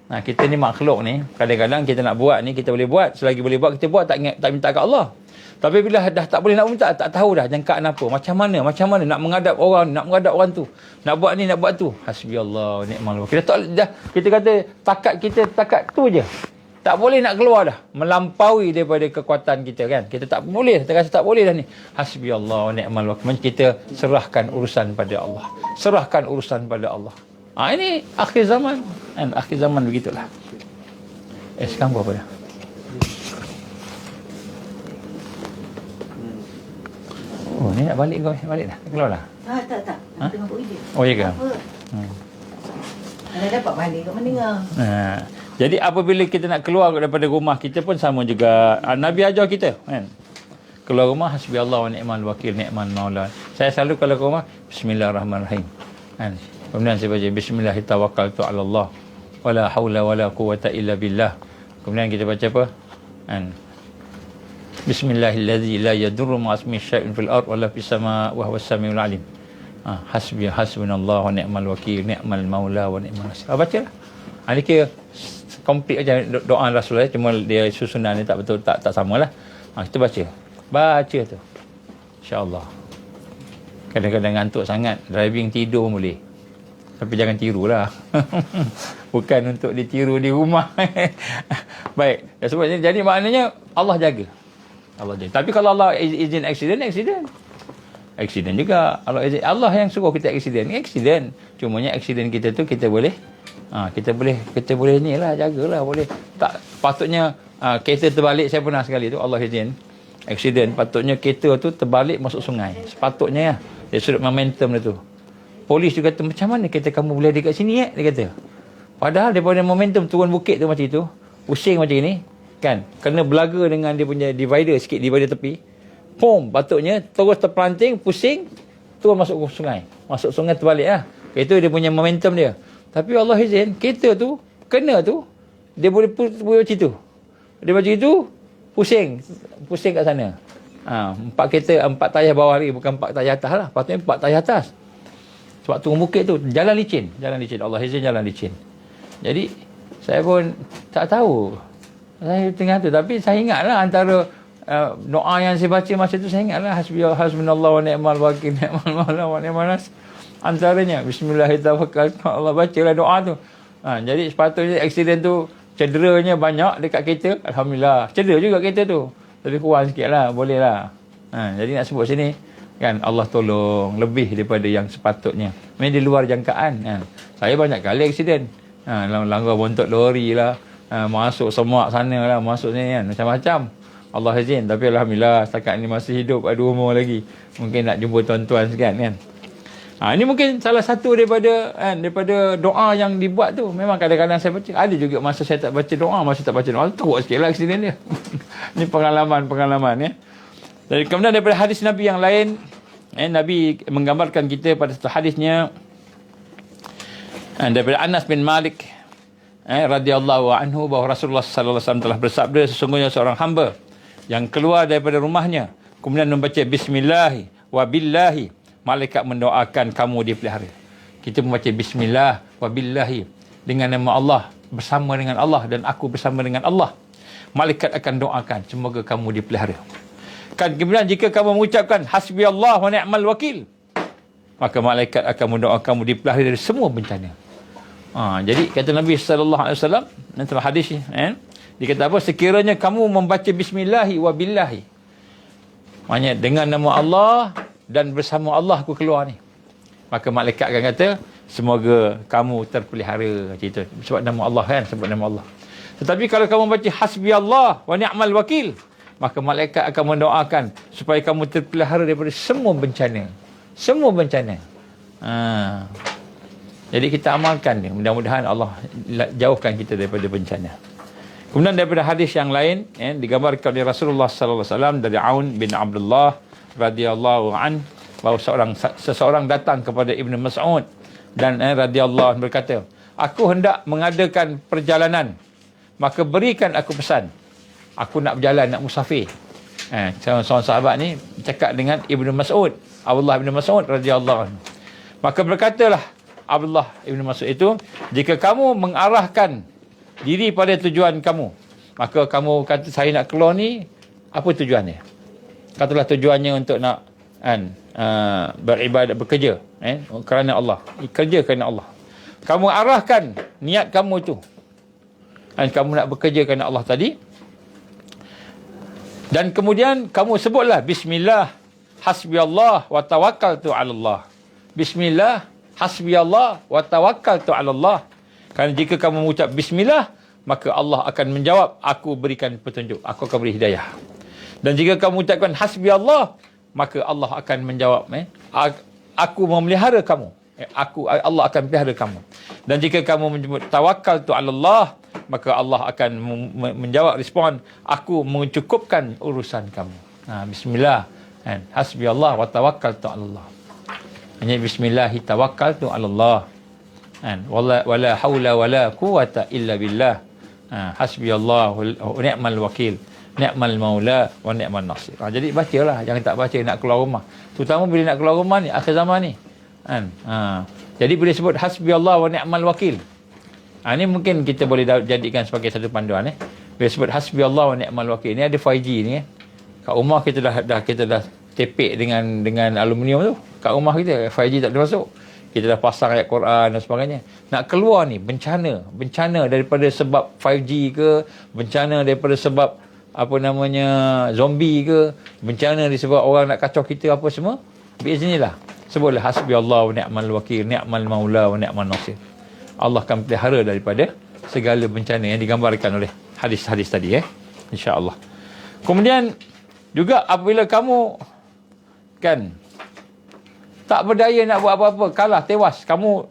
Kita ni makhluk ni, kadang-kadang kita nak buat ni, kita boleh buat, selagi boleh buat kita buat, tak minta kat Allah. Tapi bila dah tak boleh nak minta, tak tahu dah jangkaan apa, macam mana nak menghadap orang tu, nak buat ni, nak buat tu. Hasbiyallah wa ni'mal wakil. Kita kata takat tu je. Tak boleh nak keluar dah, melampaui daripada kekuatan kita kan. Kita tak boleh, kita rasa tak boleh dah ni. Hasbiyallah wa ni'mal wakil. Kita serahkan urusan pada Allah. Serahkan urusan pada Allah. Ini akhir zaman kan, akhir zaman begitulah. Sekarang berapa dah? Oh, ni nak balik kau, balik dah. Keluar dah. Tak. Tengah buat video. Oh, ya ke? Kalau dapat balik kat mana? Jadi apabila kita nak keluar daripada rumah kita pun sama juga. Nabi ajar kita kan. Keluar rumah hasbiyallah wa ni'mal wakil, ni'mal maula. Saya selalu kalau keluar rumah bismillahirrahmanirrahim. Kan? Kemudian saya baca bismillahirrahmanirrahim tawakkaltu ala Allah wala haula wala quwwata illa billah. Kemudian kita baca apa? Kan? Bismillahilladzi la yadurru ma'asmi syai'un fil ard wala fis sama' wa huwas samiul alim. Hasbunallahu wa ni'mal wakil, ni'mal maula wa ni'mal nasir. Bacalah. Ini kira komplit aja doa Rasulullah, cuma dia susunan ni tak betul, tak samalah. Kita baca tu. Insya-Allah. Kadang-kadang ngantuk sangat, driving tidur boleh. Tapi jangan tirulah. Bukan untuk ditiru di rumah. Baik. Sebabnya jadi maknanya Allah jaga. Tapi kalau Allah izin accident juga. Allah yang suruh kita accident. Cumanya accident kita tu kita boleh ni lah, jagalah, boleh. Tak patutnya kereta terbalik. Saya pernah sekali tu Allah izin accident, patutnya kereta tu terbalik masuk sungai. Sepatutnya dia sudut momentum dia tu. Polis juga kata, macam mana kereta kamu boleh ada kat sini dia kata. Padahal daripada momentum turun bukit tu macam itu, pusing macam ni kan, kena belaga dengan dia punya divider sikit, divider tepi. Pom, patutnya terus terpelanting, pusing, terus masuk sungai. Masuk sungai terbalik lah. Itu dia punya momentum dia. Tapi Allah izin, kereta tu, kena tu, dia boleh macam tu. Dia macam itu, pusing kat sana. 4 tayar bawah lagi, bukan 4 tayar atas lah. Patutnya 4 tayar atas. Sebab turun bukit tu, jalan licin. Allah izin jalan licin. Jadi, saya pun tak tahu. Saya tengah tu, tapi saya ingatlah antara doa yang saya baca masa tu, saya ingatlah hasbunallah wa ni'mal wakil, ni'mal maula wa ni'mal nasir. Antaranya bismillahirrahmanirrahim, Allah bacalah doa tu. Jadi sepatutnya aksiden tu cederanya banyak dekat kereta, alhamdulillah. Cedera juga kereta tu, tapi kurang sikitlah, boleh lah. Jadi nak sebut sini kan, Allah tolong lebih daripada yang sepatutnya. Memang di luar jangkaan kan. Saya banyak kali aksiden. Langgar bontot lori lah, masuk semak sana lah, masuk sini kan, macam-macam. Allah izin, tapi alhamdulillah setakat ni masih hidup, ada umur lagi. Mungkin nak jumpa tuan-tuan sekian kan. Ini mungkin salah satu daripada doa yang dibuat tu. Memang kadang-kadang saya baca. Ada juga masa saya tak baca doa, teruk sikit lah aksiden dia. Ini pengalaman ya. Dan kemudian daripada hadis Nabi yang lain, Nabi menggambarkan kita pada satu hadisnya daripada Anas bin Malik radhiyallahu anhu, bahawa Rasulullah sallallahu alaihi wasallam telah bersabda, sesungguhnya seorang hamba yang keluar daripada rumahnya kemudian membaca bismillah wa billahi, malaikat mendoakan kamu dipelihara. Kita membaca bismillah wa billahi, dengan nama Allah, bersama dengan Allah, dan aku bersama dengan Allah. Malaikat akan doakan semoga kamu dipelihara. Kemudian jika kamu mengucapkan hasbiyallah wa ni'mal wakil, maka malaikat akan mendoakan kamu dipelihara dari semua bencana. Jadi kata Nabi sallallahu alaihi wasallam dalam hadis dia kata apa, sekiranya kamu membaca bismillah wa billahi, maknanya dengan nama Allah dan bersama Allah aku keluar ni. Maka malaikat akan kata, semoga kamu terpelihara. Macam itu. Sebab nama Allah kan, sebab nama Allah. Tetapi kalau kamu baca hasbi Allah wa ni'mal wakil, maka malaikat akan mendoakan supaya kamu terpelihara daripada semua bencana. Semua bencana. Jadi kita amalkan ni. Mudah-mudahan Allah jauhkan kita daripada bencana. Kemudian daripada hadis yang lain, digambarkan oleh Rasulullah sallallahu alaihi wasallam dari Aun bin Abdullah radhiyallahu an, bahawa seseorang datang kepada Ibnu Mas'ud dan radhiyallahu anhu berkata, aku hendak mengadakan perjalanan, maka berikan aku pesan. Aku nak berjalan, nak musafir. Seorang sahabat ni cakap dengan Ibnu Mas'ud, Abdullah bin Mas'ud radhiyallahu anhu. Maka berkatalah Abdullah bin Mas'ud itu, jika kamu mengarahkan diri pada tujuan kamu, maka kamu kata saya nak keluar ni, apa tujuannya? Katalah tujuannya untuk nak beribadat, bekerja kerana Allah, kerja kerana Allah. Kamu arahkan niat kamu tu, kamu nak bekerja kerana Allah tadi, dan kemudian kamu sebutlah bismillah hasbiyallah wa tawakkaltu 'ala Allah. Bismillah hasbiyallah wa tawakkaltu 'ala Allah. Kerana jika kamu mengucap bismillah, maka Allah akan menjawab, aku berikan petunjuk, aku akan beri hidayah. Dan jika kamu ucapkan hasbi Allah, maka Allah akan menjawab, aku memelihara kamu. Allah akan pelihara kamu. Dan jika kamu menyebut tawakkaltu 'ala Allah, maka Allah akan menjawab, respon, aku mencukupkan urusan kamu. Bismillah, hasbi Allah wa tawakkaltu 'ala Allah. Hanya bismillah tawakkaltu 'ala Allah. Wala haula wala quwata illa billah. Hasbi Allah wa ni'mal wakil, ni'mal maula wa ni'mal nasir. Jadi bacalah, jangan tak baca nak keluar rumah. Terutama bila nak keluar rumah ni, akhir zaman ni. Jadi boleh sebut hasbi Allah wa ni'mal wakil. Ini mungkin kita boleh jadikan sebagai satu panduan. Bila sebut hasbi Allah wa ni'mal wakil, ni ada 5G ni. Kat rumah kita dah tepek dengan aluminium tu. Kat rumah kita 5G tak boleh masuk. Kita dah pasang ayat Quran dan sebagainya. Nak keluar ni bencana daripada sebab 5G ke, bencana daripada sebab zombie ke, bencana disebab orang nak kacau kita apa semua. Biiznillah, sebutlah hasbi Allah wa ni'mal wakil, ni'mal maula wa ni'mal nasir. Allah akan pelihara daripada segala bencana yang digambarkan oleh hadis-hadis tadi, insya-Allah. Kemudian juga apabila kamu tak berdaya nak buat apa-apa, kalah, tewas. Kamu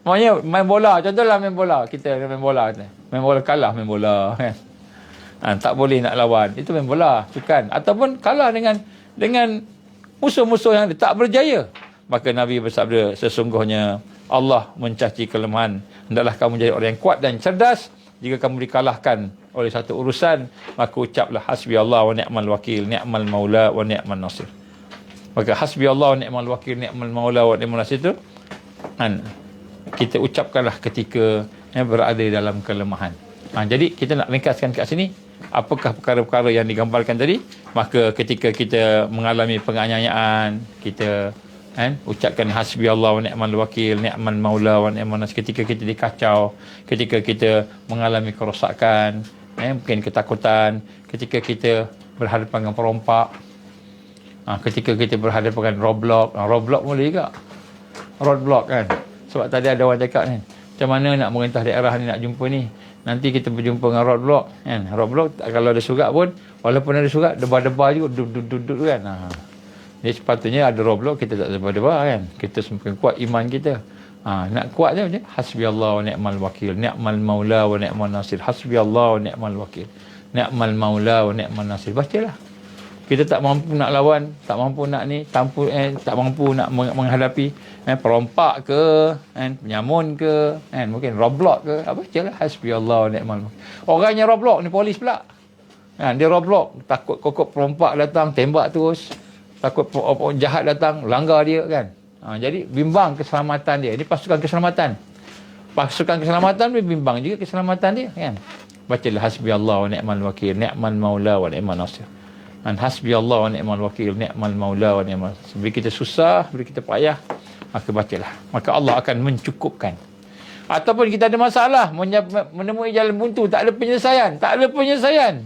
maknanya main bola, contohlah main bola. Kita main bola kalah main bola kan. Tak boleh nak lawan. Itu main bola, sukan. Ataupun kalah dengan musuh-musuh yang tak berjaya. Maka Nabi bersabda, sesungguhnya Allah mencaci kelemahan. Hendaklah kamu jadi orang yang kuat dan cerdas. Jika kamu dikalahkan oleh satu urusan, maka ucaplah hasbi Allah wa ni'mal wakil, ni'mal maula wa ni'mal nasir. Maka hasbi Allah wa ni'mal wakil, ni'mal maula wa ni'mal nasir itu kita ucapkanlah ketika berada dalam kelemahan. Jadi kita nak ringkaskan kat sini, apakah perkara-perkara yang digambarkan tadi. Maka ketika kita mengalami penganiayaan, kita ucapkan hasbi Allah wa ni'mal wakil, ni'mal maula wa ni'mal nasir. Ketika kita dikacau, ketika kita mengalami kerosakan, mungkin ketakutan, ketika kita berhadapan dengan perompak, ketika kita berhadapan dengan roadblock boleh juga. Roadblock kan. Sebab tadi ada orang cakap ni, macam mana nak merintah daerah ni, nak jumpa ni. Nanti kita berjumpa dengan roadblock kan. Roadblock kalau ada surat pun, walaupun ada surat, debar-debar juga duduk kan. Jadi sepatutnya ada roadblock, kita tak debar-debar kan. Kita semakin kuat iman kita. Nak kuat je macam hasbi Allah wa ni'mal wakil, ni'mal maula wa ni'mal nasir. Hasbi Allah wa ni'mal wakil, ni'mal maula wa ni'mal nasir. Bacalah. Kita tak mampu nak lawan, tak mampu nak ni, tak mampu nak menghadapi perompak ke, penyamun ke, mungkin roadblock ke, bacalah hasbi Allah wa ni'mal wakil. Orangnya roadblock ni polis pula. Dia roadblock, takut kokok perompak datang, tembak terus. Takut jahat datang, langgar dia kan. Jadi bimbang keselamatan dia. Ini pasukan keselamatan. Pasukan keselamatan bimbang juga keselamatan dia kan. Bacalah hasbi Allah wa ni'mal wakil, ni'mal maula wa ni'mal nasir. Hasbi Allah wa ni'mal wakil, ni'mal maula wa ni'mal nasir. Bila kita susah, bila kita payah, maka bacalah. Maka Allah akan mencukupkan. Ataupun kita ada masalah, menemui jalan buntu, tak ada penyelesaian.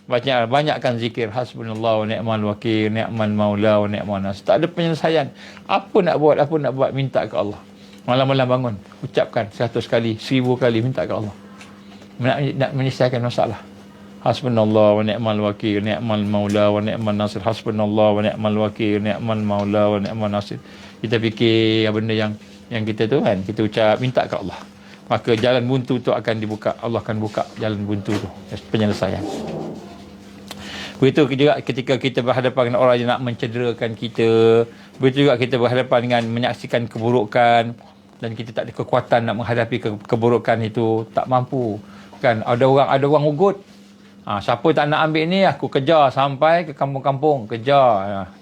banyakkan zikir hasbunallahu wa ni'mal wakil, ni'mal maula wa ni'mal nasir. Tak ada penyelesaian. Apa nak buat, minta ke Allah. Malam-malam bangun, ucapkan 100 kali, 1000 kali, minta ke Allah. Nak menyelesaikan masalah. Hasbunallahu wa ni'mal wakil, ni'mal maula wa ni'mal nasir. Hasbunallahu wa ni'mal wakil, ni'mal maula wa ni'mal nasir. Kita fikir benda yang kita tu kan, kita ucap, minta ke Allah. Maka jalan buntu tu akan dibuka. Allah akan buka jalan buntu tu, penyelesaian. Begitu juga ketika kita berhadapan dengan orang yang nak mencederakan kita. Begitu juga kita berhadapan dengan menyaksikan keburukan dan kita tak ada kekuatan nak menghadapi keburukan itu, tak mampu. Kan ada orang ugut. Siapa tak nak ambil ni, aku kejar sampai ke kampung-kampung, kejar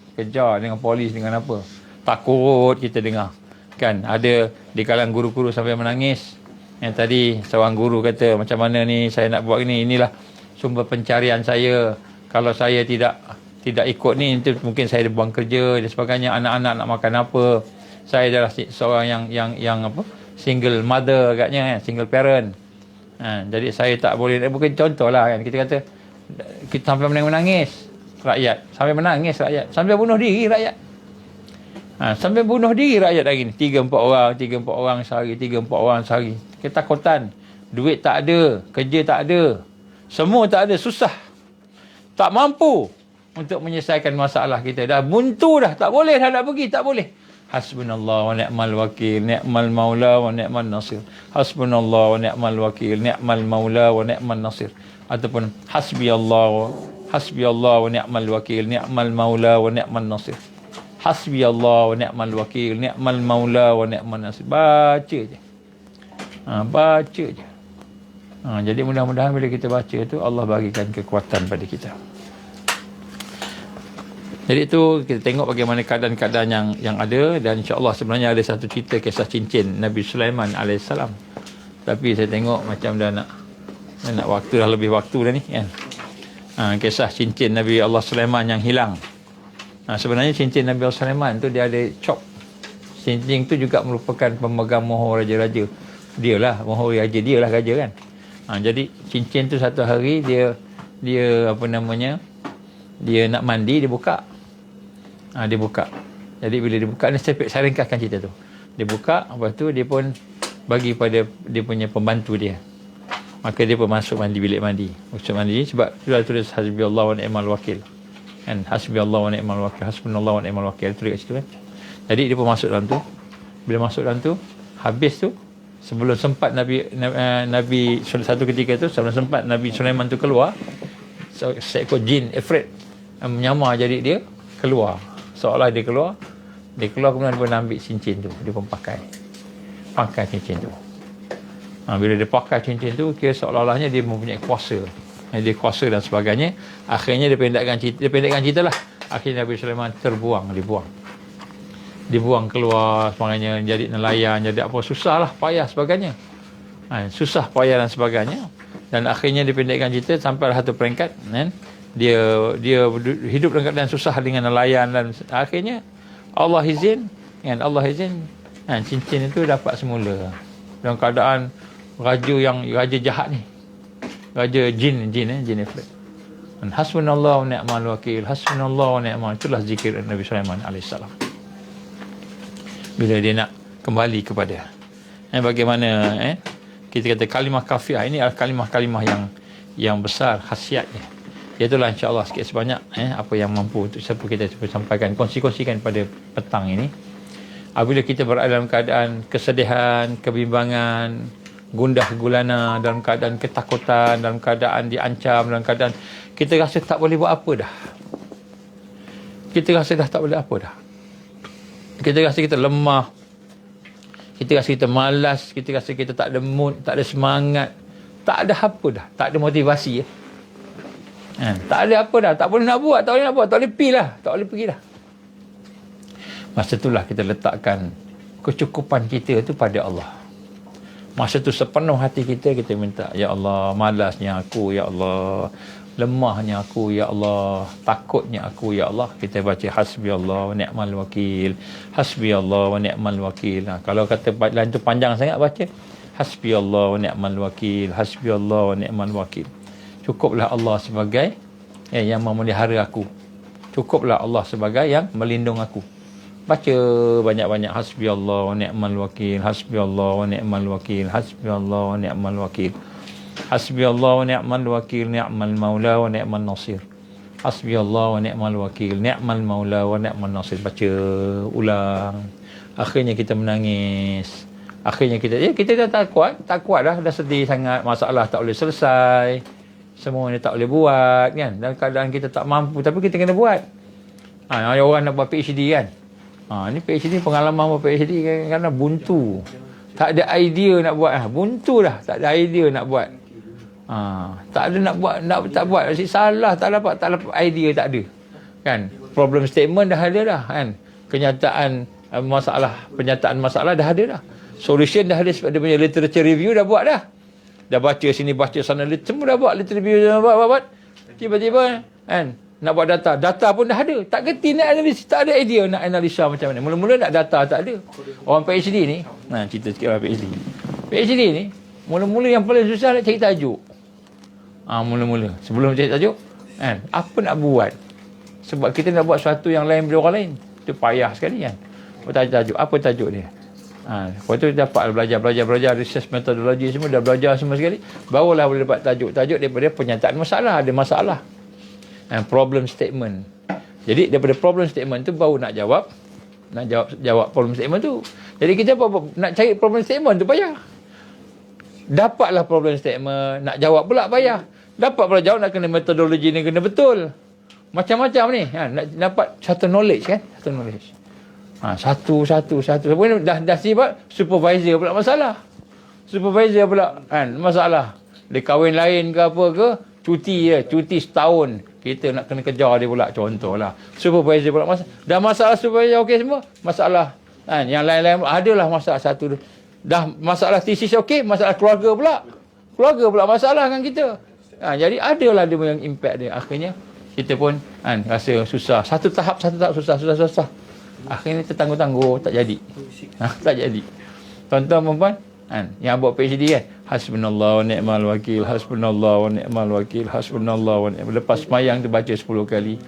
dengan polis, dengan apa. Takut kita dengar. Kan ada di kalangan guru-guru sampai menangis. Yang tadi seorang guru kata, macam mana ni saya nak buat ni, inilah sumber pencarian saya. Kalau saya tidak ikut ni, mungkin saya buang kerja dan sebagainya. Anak-anak nak makan apa? Saya adalah seorang yang apa? Single mother agaknya, single parent. Jadi saya tak boleh, bukan contohlah kan. Kita kata kita sampai menangis rakyat, sampai menangis rakyat, sampai bunuh diri rakyat. Sampai bunuh diri rakyat hari ni. 3-4 orang sehari, 3-4 orang sehari. Ketakutan, duit tak ada, kerja tak ada, semua tak ada, susah. Tak mampu untuk menyelesaikan masalah kita. Dah buntu dah. Tak boleh dah nak pergi. Tak boleh. Hasbunallah wa ni'mal wakil, ni'mal maula wa ni'mal nasir. Hasbunallah wa ni'mal wakil, ni'mal maula wa ni'mal nasir. Ataupun hasbiyallah wa ni'mal wakil, ni'mal maula wa ni'mal nasir. Hasbiyallah wa ni'mal wakil, ni'mal maula wa ni'mal nasir. Baca je. Baca je. Jadi mudah-mudahan bila kita baca tu, Allah bagikan kekuatan pada kita. Jadi itu kita tengok bagaimana keadaan-keadaan yang ada. Dan insya-Allah sebenarnya ada satu cerita kisah cincin Nabi Sulaiman AS. Tapi saya tengok macam dah nak waktu, dah lebih waktu dah ni kan. Kisah cincin Nabi Allah Sulaiman yang hilang. Sebenarnya cincin Nabi Allah Sulaiman tu dia ada cop. Cincin tu juga merupakan pemegang mohon raja-raja. Dialah mohon raja, dialah raja kan. Jadi cincin tu satu hari dia apa namanya, dia nak mandi, dia buka. Dia buka. Jadi bila dia buka ni, saya ringkaskan cerita tu. Dia buka, lepas tu dia pun bagi pada dia punya pembantu dia. Maka dia pun masuk mandi, bilik mandi. Masuk mandi sebab sudah tulis hasbiyallahu wa ni'mal wakil. Kan hasbiyallahu wa ni'mal wakil, hasbunallahu wa ni'mal wakil, tulis kat situ kan. Jadi dia pun masuk dalam tu. Bila masuk dalam tu, habis tu, sebelum sempat Nabi satu ketika tu, sebelum sempat Nabi Sulaiman tu keluar, seekor jin ifrit menyamar jadi dia keluar. Seolah dia keluar kemudian dia pun ambil cincin tu, dia pun pakai cincin tu. Bila dia pakai cincin tu, kira seolah-olahnya dia mempunyai kuasa. Dia kuasa dan sebagainya. Akhirnya dia pendekkan cerita lah. Akhirnya Nabi Sulaiman dibuang keluar sebagainya, jadi nelayan, jadi apa, susah lah, payah sebagainya. Susah, payah dan sebagainya. Dan akhirnya dipendekkan cerita sampai satu peringkat kan, dia hidup dalam keadaan susah dengan nelayan, dan akhirnya Allah izin cincin itu dapat semula dalam keadaan raja jahat ni, raja jin ifrit. Dan hasbunallahu wa ni'mal wakil, hasbunallahu wa ni'mal, itulah zikir Nabi Sulaiman AS bila dia nak kembali kepada bagaimana kita kata kalimah kafiah. Ini adalah kalimah-kalimah yang besar khasiatnya. Itulah insya-Allah sikit sebanyak apa yang mampu untuk kita sampaikan, kongsikan pada petang ini. Apabila kita berada dalam keadaan kesedihan, kebimbangan, gundah gulana, dalam keadaan ketakutan, dalam keadaan diancam, dalam keadaan kita rasa tak boleh buat apa dah. Kita rasa dah tak boleh apa dah. Kita rasa kita lemah. Kita rasa kita malas, kita rasa kita tak ada mood, tak ada semangat, tak ada apa dah, tak ada motivasi tak ada apa dah, tak boleh nak buat, tak boleh pergi dah. Masa itulah kita letakkan kecukupan kita tu pada Allah. Masa tu sepenuh hati kita minta, ya Allah, malasnya aku, ya Allah, lemahnya aku, ya Allah, takutnya aku, ya Allah. Kita baca hasbiyallah wa ni'mal wakil, hasbiyallah wa ni'mal wakil. Kalau kata lain tu panjang sangat, baca hasbiyallah wa ni'mal wakil, hasbiyallah wa ni'mal wakil. Cukuplah Allah sebagai yang memelihara aku. Cukuplah Allah sebagai yang melindung aku. Baca banyak-banyak hasbiyallah wa ni'mal wakil, hasbiyallah wa ni'mal wakil, hasbiyallah wa ni'mal wakil. Hasbiyallah wa ni'mal wakil, ni'mal maula wa ni'mal nasir. Hasbiyallah wa ni'mal wakil, ni'mal maula wa ni'mal nasir. Baca ulang. Akhirnya kita menangis. Akhirnya kita dah tak kuat dah sedih sangat, masalah tak boleh selesai. Semua ni tak boleh buat kan. Dalam keadaan kita tak mampu tapi kita kena buat. Ada orang nak buat PhD kan. Ni PhD, pengalaman buat PhD kadang-kadang buntu. Tak ada idea nak buat. Buntu dah, tak ada idea nak buat. Tak ada nak buat, tak buat. Salah, tak dapat idea, tak ada. Kan? Problem statement dah ada dah kan. Penyataan masalah dah ada dah. Solution dah ada sebab dia punya literature review dah buat dah. Dah baca sini, baca sana, semua dah buat literature review, buat. Tiba-tiba kan nak buat data pun dah ada. Tak kerti nak analisis, tak ada idea nak analisa macam mana. Mula-mula nak data tak ada. Orang PhD ni, cerita sikit orang PhD. PhD ni, mula-mula yang paling susah nak cari tajuk. Mula-mula sebelum cari tajuk kan, apa nak buat? Sebab kita nak buat sesuatu yang lain daripada orang lain. Itu payah sekali kan. Tajuk, apa tajuk dia? Lepas tu dapat belajar research metodologi semua, dah belajar semua sekali, barulah boleh dapat tajuk daripada penyataan masalah. Ada masalah, problem statement. Jadi daripada problem statement tu baru nak jawab problem statement tu. Jadi kita nak cari problem statement tu payah. Dapatlah problem statement, nak jawab pula payah. Dapat pula jawab, nak kena metodologi ni kena betul. Macam-macam ni nak dapat satu knowledge kan, satu knowledge. Satu. Dah sibuk supervisor pula masalah. Supervisor pula kan masalah. Dia kahwin lain ke apa ke, cuti setahun. Kita nak kena kejar dia pula, contohlah. Supervisor pula masalah. Dah masalah supervisor okey semua, masalah kan yang lain-lain adalah masalah satu. Dah masalah tesis okey, masalah keluarga pula masalah kan kita. Jadi adalah dia yang impact dia. Akhirnya kita pun rasa susah. Satu tahap susah. Akhirnya tertangguh-tangguh, tak jadi. Tak jadi. Tuan-tuan perempuan yang buat PhD kan, hasbunallah wa ni'mal wakil, hasbunallah wa ni'mal wakil, hasbunallah wa ni'mal. Lepas semayang tu baca 10 kali.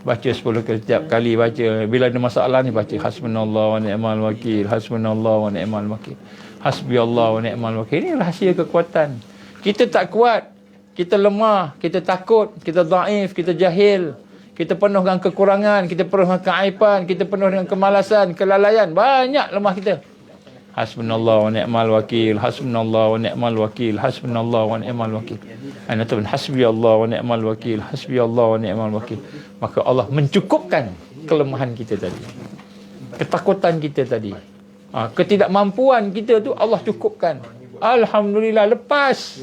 Baca 10 kali, setiap kali baca. Bila ada masalah ni baca hasbunallah wa ni'mal wakil, hasbunallah wa ni'mal wakil, hasbiyallah wa ni'mal wakil. Ini rahsia kekuatan. Kita tak kuat, kita lemah, kita takut, kita dhaif, kita jahil. Kita penuh dengan kekurangan, kita penuh dengan keaiban, kita penuh dengan kemalasan, kelalaian. Banyak lemah kita. Hasbunallah wa ni'mal wakil, hasbunallah wa ni'mal wakil, hasbunallah wa ni'mal wakil. Ataupun hasbiyallah wa ni'mal wakil, hasbiyallah wa ni'mal wakil. Maka Allah mencukupkan kelemahan kita tadi. Ketakutan kita tadi. Ketidakmampuan kita tu Allah cukupkan. Alhamdulillah, lepas.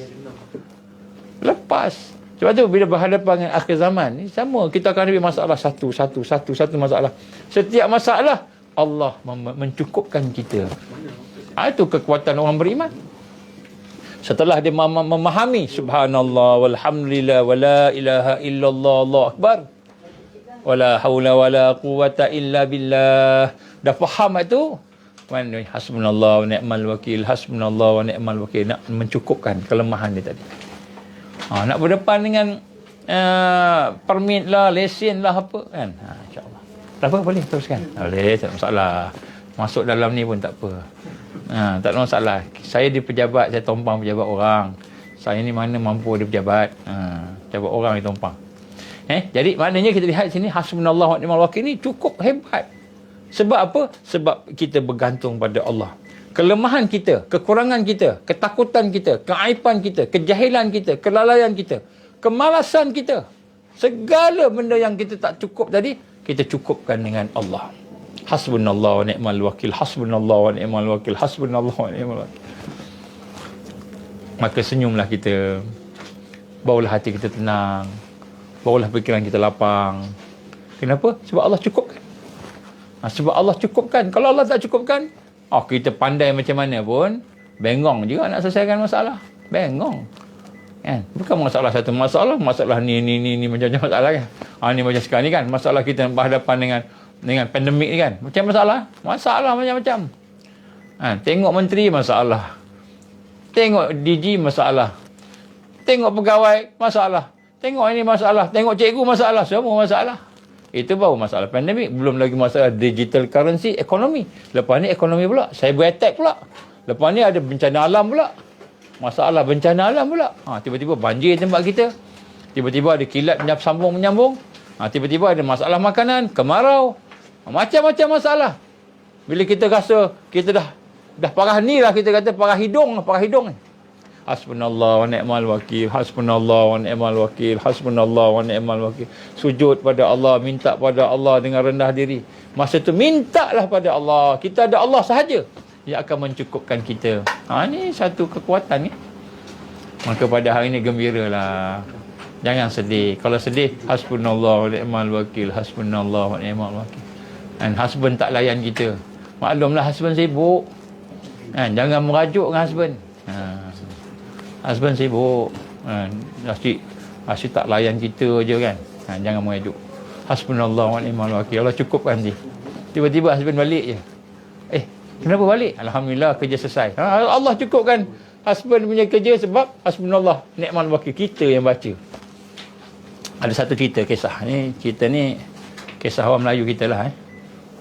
Sebab tu bila berhadapan dengan akhir zaman ni sama, kita akan ada masalah satu masalah. Setiap masalah Allah mencukupkan kita. Itu kekuatan orang beriman. Setelah dia memahami subhanallah walhamdulillah wala ilaha illallah, Allahu akbar, wala haula wala quwata illa billah. Dah faham itu, hasbunallah wa ni'mal wakil, hasbunallah wa ni'mal wakil. Nak mencukupkan kelemahan dia tadi. Nak berdepan dengan permit lah, lesen lah apa kan. InsyaAllah. Tak apa, boleh teruskan. Boleh, tak masalah. Masuk dalam ni pun tak apa. Tak ada masalah. Saya di pejabat, saya tumpang pejabat orang. Saya ni mana mampu di pejabat. Pejabat orang di tumpang. Jadi maknanya kita lihat sini hasbunallah wa ni'mal wakil ni cukup hebat. Sebab apa? Sebab kita bergantung pada Allah. Kelemahan kita, kekurangan kita, ketakutan kita, keaiban kita, kejahilan kita, kelalaian kita, kemalasan kita, segala benda yang kita tak cukup tadi, kita cukupkan dengan Allah. Hasbunallah wa ni'mal wakil, hasbunallah wa ni'mal wakil, hasbunallah wa ni'mal wakil. Maka senyumlah kita, barulah hati kita tenang, barulah fikiran kita lapang. Kenapa? Sebab Allah cukupkan. Sebab Allah cukupkan. Kalau Allah tak cukupkan, kita pandai macam mana pun, bengong juga nak selesaikan masalah. Bengong. Kan? Bukan masalah satu masalah ni macam-macam masalah kan. Ni macam sekarang ni kan, masalah kita berhadapan dengan pandemik ni kan. Macam masalah macam-macam. Tengok menteri masalah. Tengok DG masalah. Tengok pegawai masalah. Tengok ini masalah, tengok cikgu masalah, semua masalah. Itu baru masalah pandemik, belum lagi masalah digital currency, ekonomi. Lepas ni ekonomi pula, cyber attack pula. Lepas ni ada bencana alam pula. Masalah bencana alam pula. Tiba-tiba banjir tempat kita. Tiba-tiba ada kilat menyambung. Tiba-tiba ada masalah makanan, kemarau. Macam-macam masalah. Bila kita rasa kita dah parah ni lah, kita kata parah hidung ni. Hasbunallah wa ni'mal wakil, hasbunallah wa ni'mal wakil, hasbunallah wa ni'mal wakil. Sujud pada Allah, minta pada Allah dengan rendah diri. Masa tu mintalah pada Allah. Kita ada Allah sahaja yang akan mencukupkan kita. Ni satu kekuatan ni. Maka pada hari ni gembiralah. Jangan sedih. Kalau sedih, hasbunallah wa ni'mal wakil, hasbunallah wa ni'mal wakil. Dan husband tak layan kita. Maklumlah husband sibuk. Jangan merajuk dengan husband. Husband sibuk. Asyik tak layan kita je kan. Jangan merajuk. Hasbunallah wa ni'mal wakil. Allah cukupkan dia. Tiba-tiba husband balik je. Kenapa balik? Alhamdulillah kerja selesai. Allah cukupkan husband punya kerja sebab hasbunallah ni'mal wakil. Kita yang baca. Ada satu cerita kisah ni. Cerita ni kisah orang Melayu kita lah.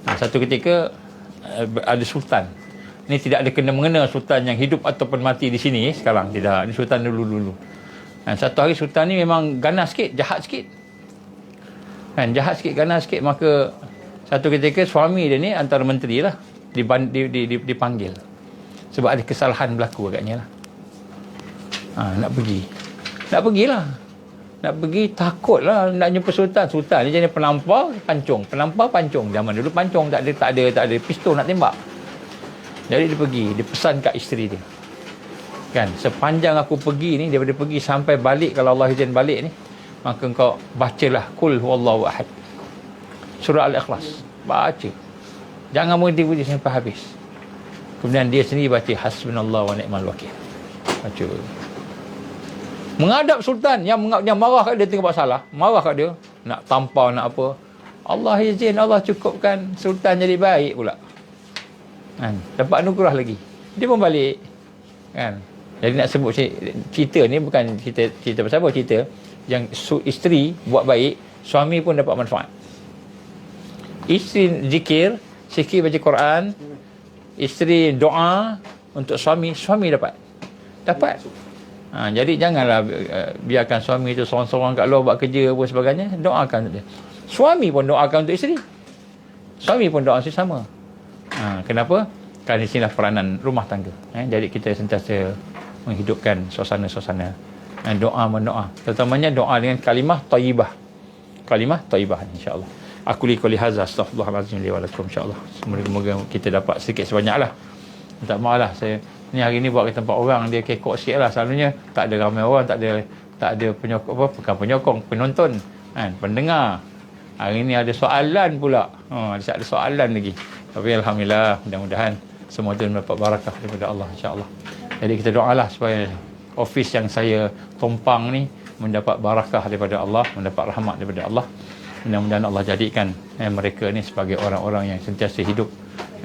Satu ketika ada sultan. Ini tidak ada kena-mengena sultan yang hidup ataupun mati di sini sekarang. Tidak. Ini sultan dulu-dulu. Satu hari sultan ni memang ganas sikit, jahat sikit. Jahat sikit, ganas sikit. Maka satu ketika suami dia ni antara menteri lah dipanggil. Sebab ada kesalahan berlaku agaknya lah. Nak pergilah. Nak pergi takut lah nak jumpa sultan. Sultan ni jenis penampar pancung. Zaman dulu pancung tak ada pistol nak tembak. Jadi dia pergi, dia pesan kat isteri dia. Kan, sepanjang aku pergi ni, daripada pergi sampai balik, kalau Allah izin balik ni, maka engkau bacalah Qul huwallahu ahad. Surah Al-Ikhlas. Baca. Jangan berhenti sampai habis. Kemudian dia sendiri baca hasbunallah wa ni'mal wakil. Baca. Menghadap sultan yang marah kat dia tengok buat salah, marah kat dia, nak tampar, nak apa. Allah izin, Allah cukupkan sultan jadi baik pula. Dapat anugerah lagi. Dia pun balik. Jadi nak sebut cerita ni bukan cerita pasal apa, cerita yang isteri buat baik, suami pun dapat manfaat. Isteri zikir baca Quran, isteri doa untuk suami dapat. Jadi janganlah biarkan suami tu sorang-sorang kat luar buat kerja apa sebagainya. Doakan dia. Suami pun doakan untuk isteri. Suami pun doa sama. Kenapa? Kerana di sinilah peranan rumah tangga. Jadi kita sentiasa menghidupkan suasana-suasana doa-mendoa. Terutamanya doa dengan kalimah tayyibah. Kalimah tayyibah insya-Allah. Aku li qouli hadza astaghfirullahalazim li wa lakum insya-Allah. Semoga kita dapat sedikit sebanyaklah. Minta maaflah saya ni hari ni buat ke tempat orang dia kekok sikitlah. Selalunya tak ada ramai orang, tak ada penyokong apa, bukan penyokong, penonton, pendengar. Hari ni ada soalan pula. Ada soalan lagi. Tapi alhamdulillah, mudah-mudahan semua itu mendapat barakah daripada Allah insya-Allah. Jadi kita doalah supaya office yang saya tumpang ni mendapat barakah daripada Allah, mendapat rahmat daripada Allah. Mudah-mudahan Allah jadikan mereka ni sebagai orang-orang yang sentiasa hidup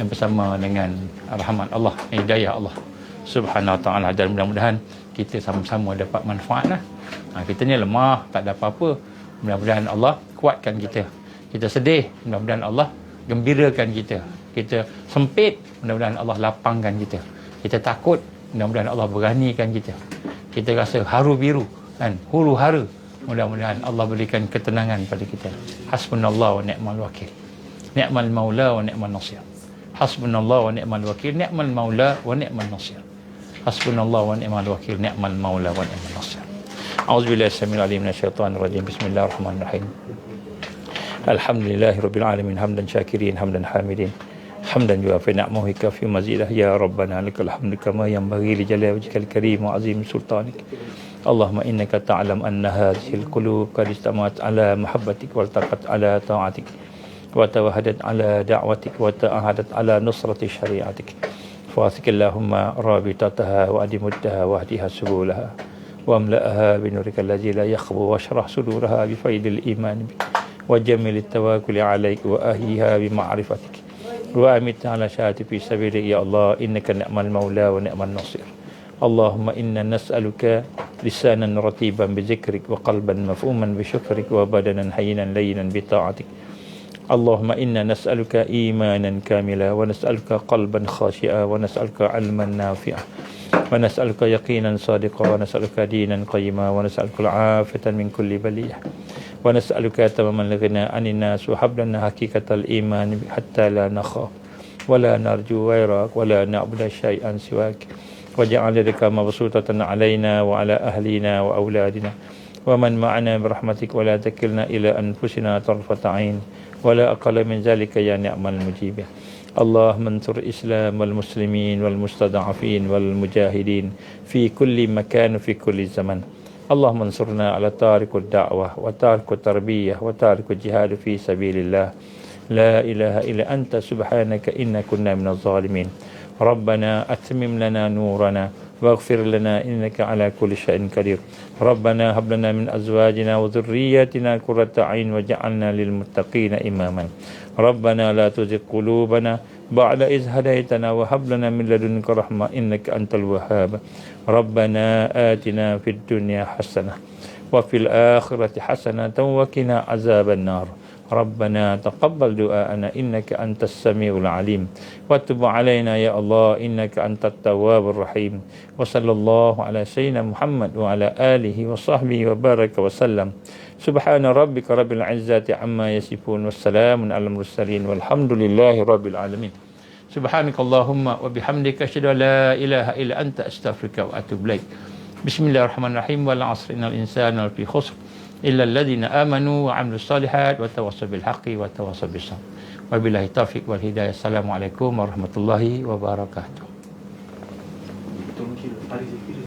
bersama dengan rahmat Allah, hidayah Allah Subhanahu wa taala, dan mudah-mudahan kita sama-sama dapat manfaatlah. Kita ni lemah, tak ada apa-apa. Mudah-mudahan Allah kuatkan kita. Kita sedih, mudah-mudahan Allah gembirakan kita. Kita sempit, mudah-mudahan Allah lapangkan kita. Kita takut, mudah-mudahan Allah beranikan kita. Kita rasa haru biru kan, huru hara, mudah-mudahan Allah berikan ketenangan pada kita. Hasbunallah wa ni'mal wakil, ni'mal maula wa ni'mal nasir. Hasbunallah wa ni'mal wakil, ni'mal maula wa ni'mal nasir. Hasbunallah wa ni'mal wakil, ni'mal maula wa ni'mal nasir. A'udzubillahi samil alim minasyaitonir rajim. Bismillahirrahmanirrahim. Alhamdulillahirabbil alamin, hamdan syakirin, hamdan hamidin, hamdan yuafi ni'amahu kafi mazidah. Ya rabbana lakal hamdu kama yanbaghi li jalali wajhikal karim wa azim sultanik. Allahumma innaka ta'lam anna hadhihi alqulub qad istamat ala mahabbatik wa altaqat ala ta'atik wa tawahadat ala da'watik wa ta'ahadat ala nusrati syari'atik. Fasik Allahumma rabitataha wa adimuddaha wa hdiha subulaha wa amla'aha binurikal ladzi la yakhbu wa shrah suduraha bi faidil iman bik wa jamilit tawakkul 'alaik wa ahliha bi ma'rifatik wa amit 'ala syahadati fi sabilik. Ya Allah, innaka ni'mal maula wa ni'man nasir. Allahumma inna nas'aluka لسانا رتيبا بذكرك وقلبا مفهوما بشكرك وبدنا حينا لينا بطاعتك. اللهم إنا نسألك إيمانا كاملا ونسألك قلبا خاشعا ونسألك علما نافعا ونسألك يقينا صادقا ونسألك دينا قيما ونسألك العافية من كل بلية ونسألك تماما الغنى عن الناس وهب لنا حقيقة الإيمان حتى لا نخاف ولا نرجو غيرك ولا نعبد شيئا سواك واجعل يدك مبسوطة علينا وعلى أهلنا وأولادنا ومن معنا برحمتك ولا تكلنا إلى أنفسنا طرفة عين ولا أقل من ذلك يا نعم المجيب. اللهم انصر الإسلام والمسلمين والمستضعفين والمجاهدين في كل مكان وفي كل زمن. اللهم انصرنا على تارك الدعوة وتارك التربية وتارك الجهاد في سبيل الله. لا إله إلا أنت سبحانك إنا كنا من الظالمين. ربنا أتمم لنا نورنا واغفر لنا إنك على كل شيء قدير. ربنا هب لنا من أزواجنا وذرياتنا قرة أعين واجعلنا للمتقين إماما. ربنا لا تزغ قلوبنا بعد إذ هديتنا وهب لنا من لدنك رحمة إنك أنت الوهاب. ربنا آتنا في الدنيا حسنة وفي الآخرة حسنة وقنا عذاب النار. ربنا تقبل دعاءنا إنك أنت السميع العليم وتب علينا يا الله إنك أنت التواب الرحيم. وصلى الله على سيدنا محمد وعلى آله وصحبه وبارك وسلم. سبحان ربك رب العزة عما يصفون والسلام على المرسلين والحمد لله رب العالمين. سبحانك اللهم وبحمدك أشهد أن لا إله إلا أنت أستغفرك وأتوب إليك. بسم الله الرحمن الرحيم. والعصر إن الإنسان لفي خسر إلا الذين آمنوا وعملوا الصالحات وتواصوا بالحق وتواصوا بالصبر. وبالله التوفيق والهداية. السلام عليكم ورحمة الله وبركاته.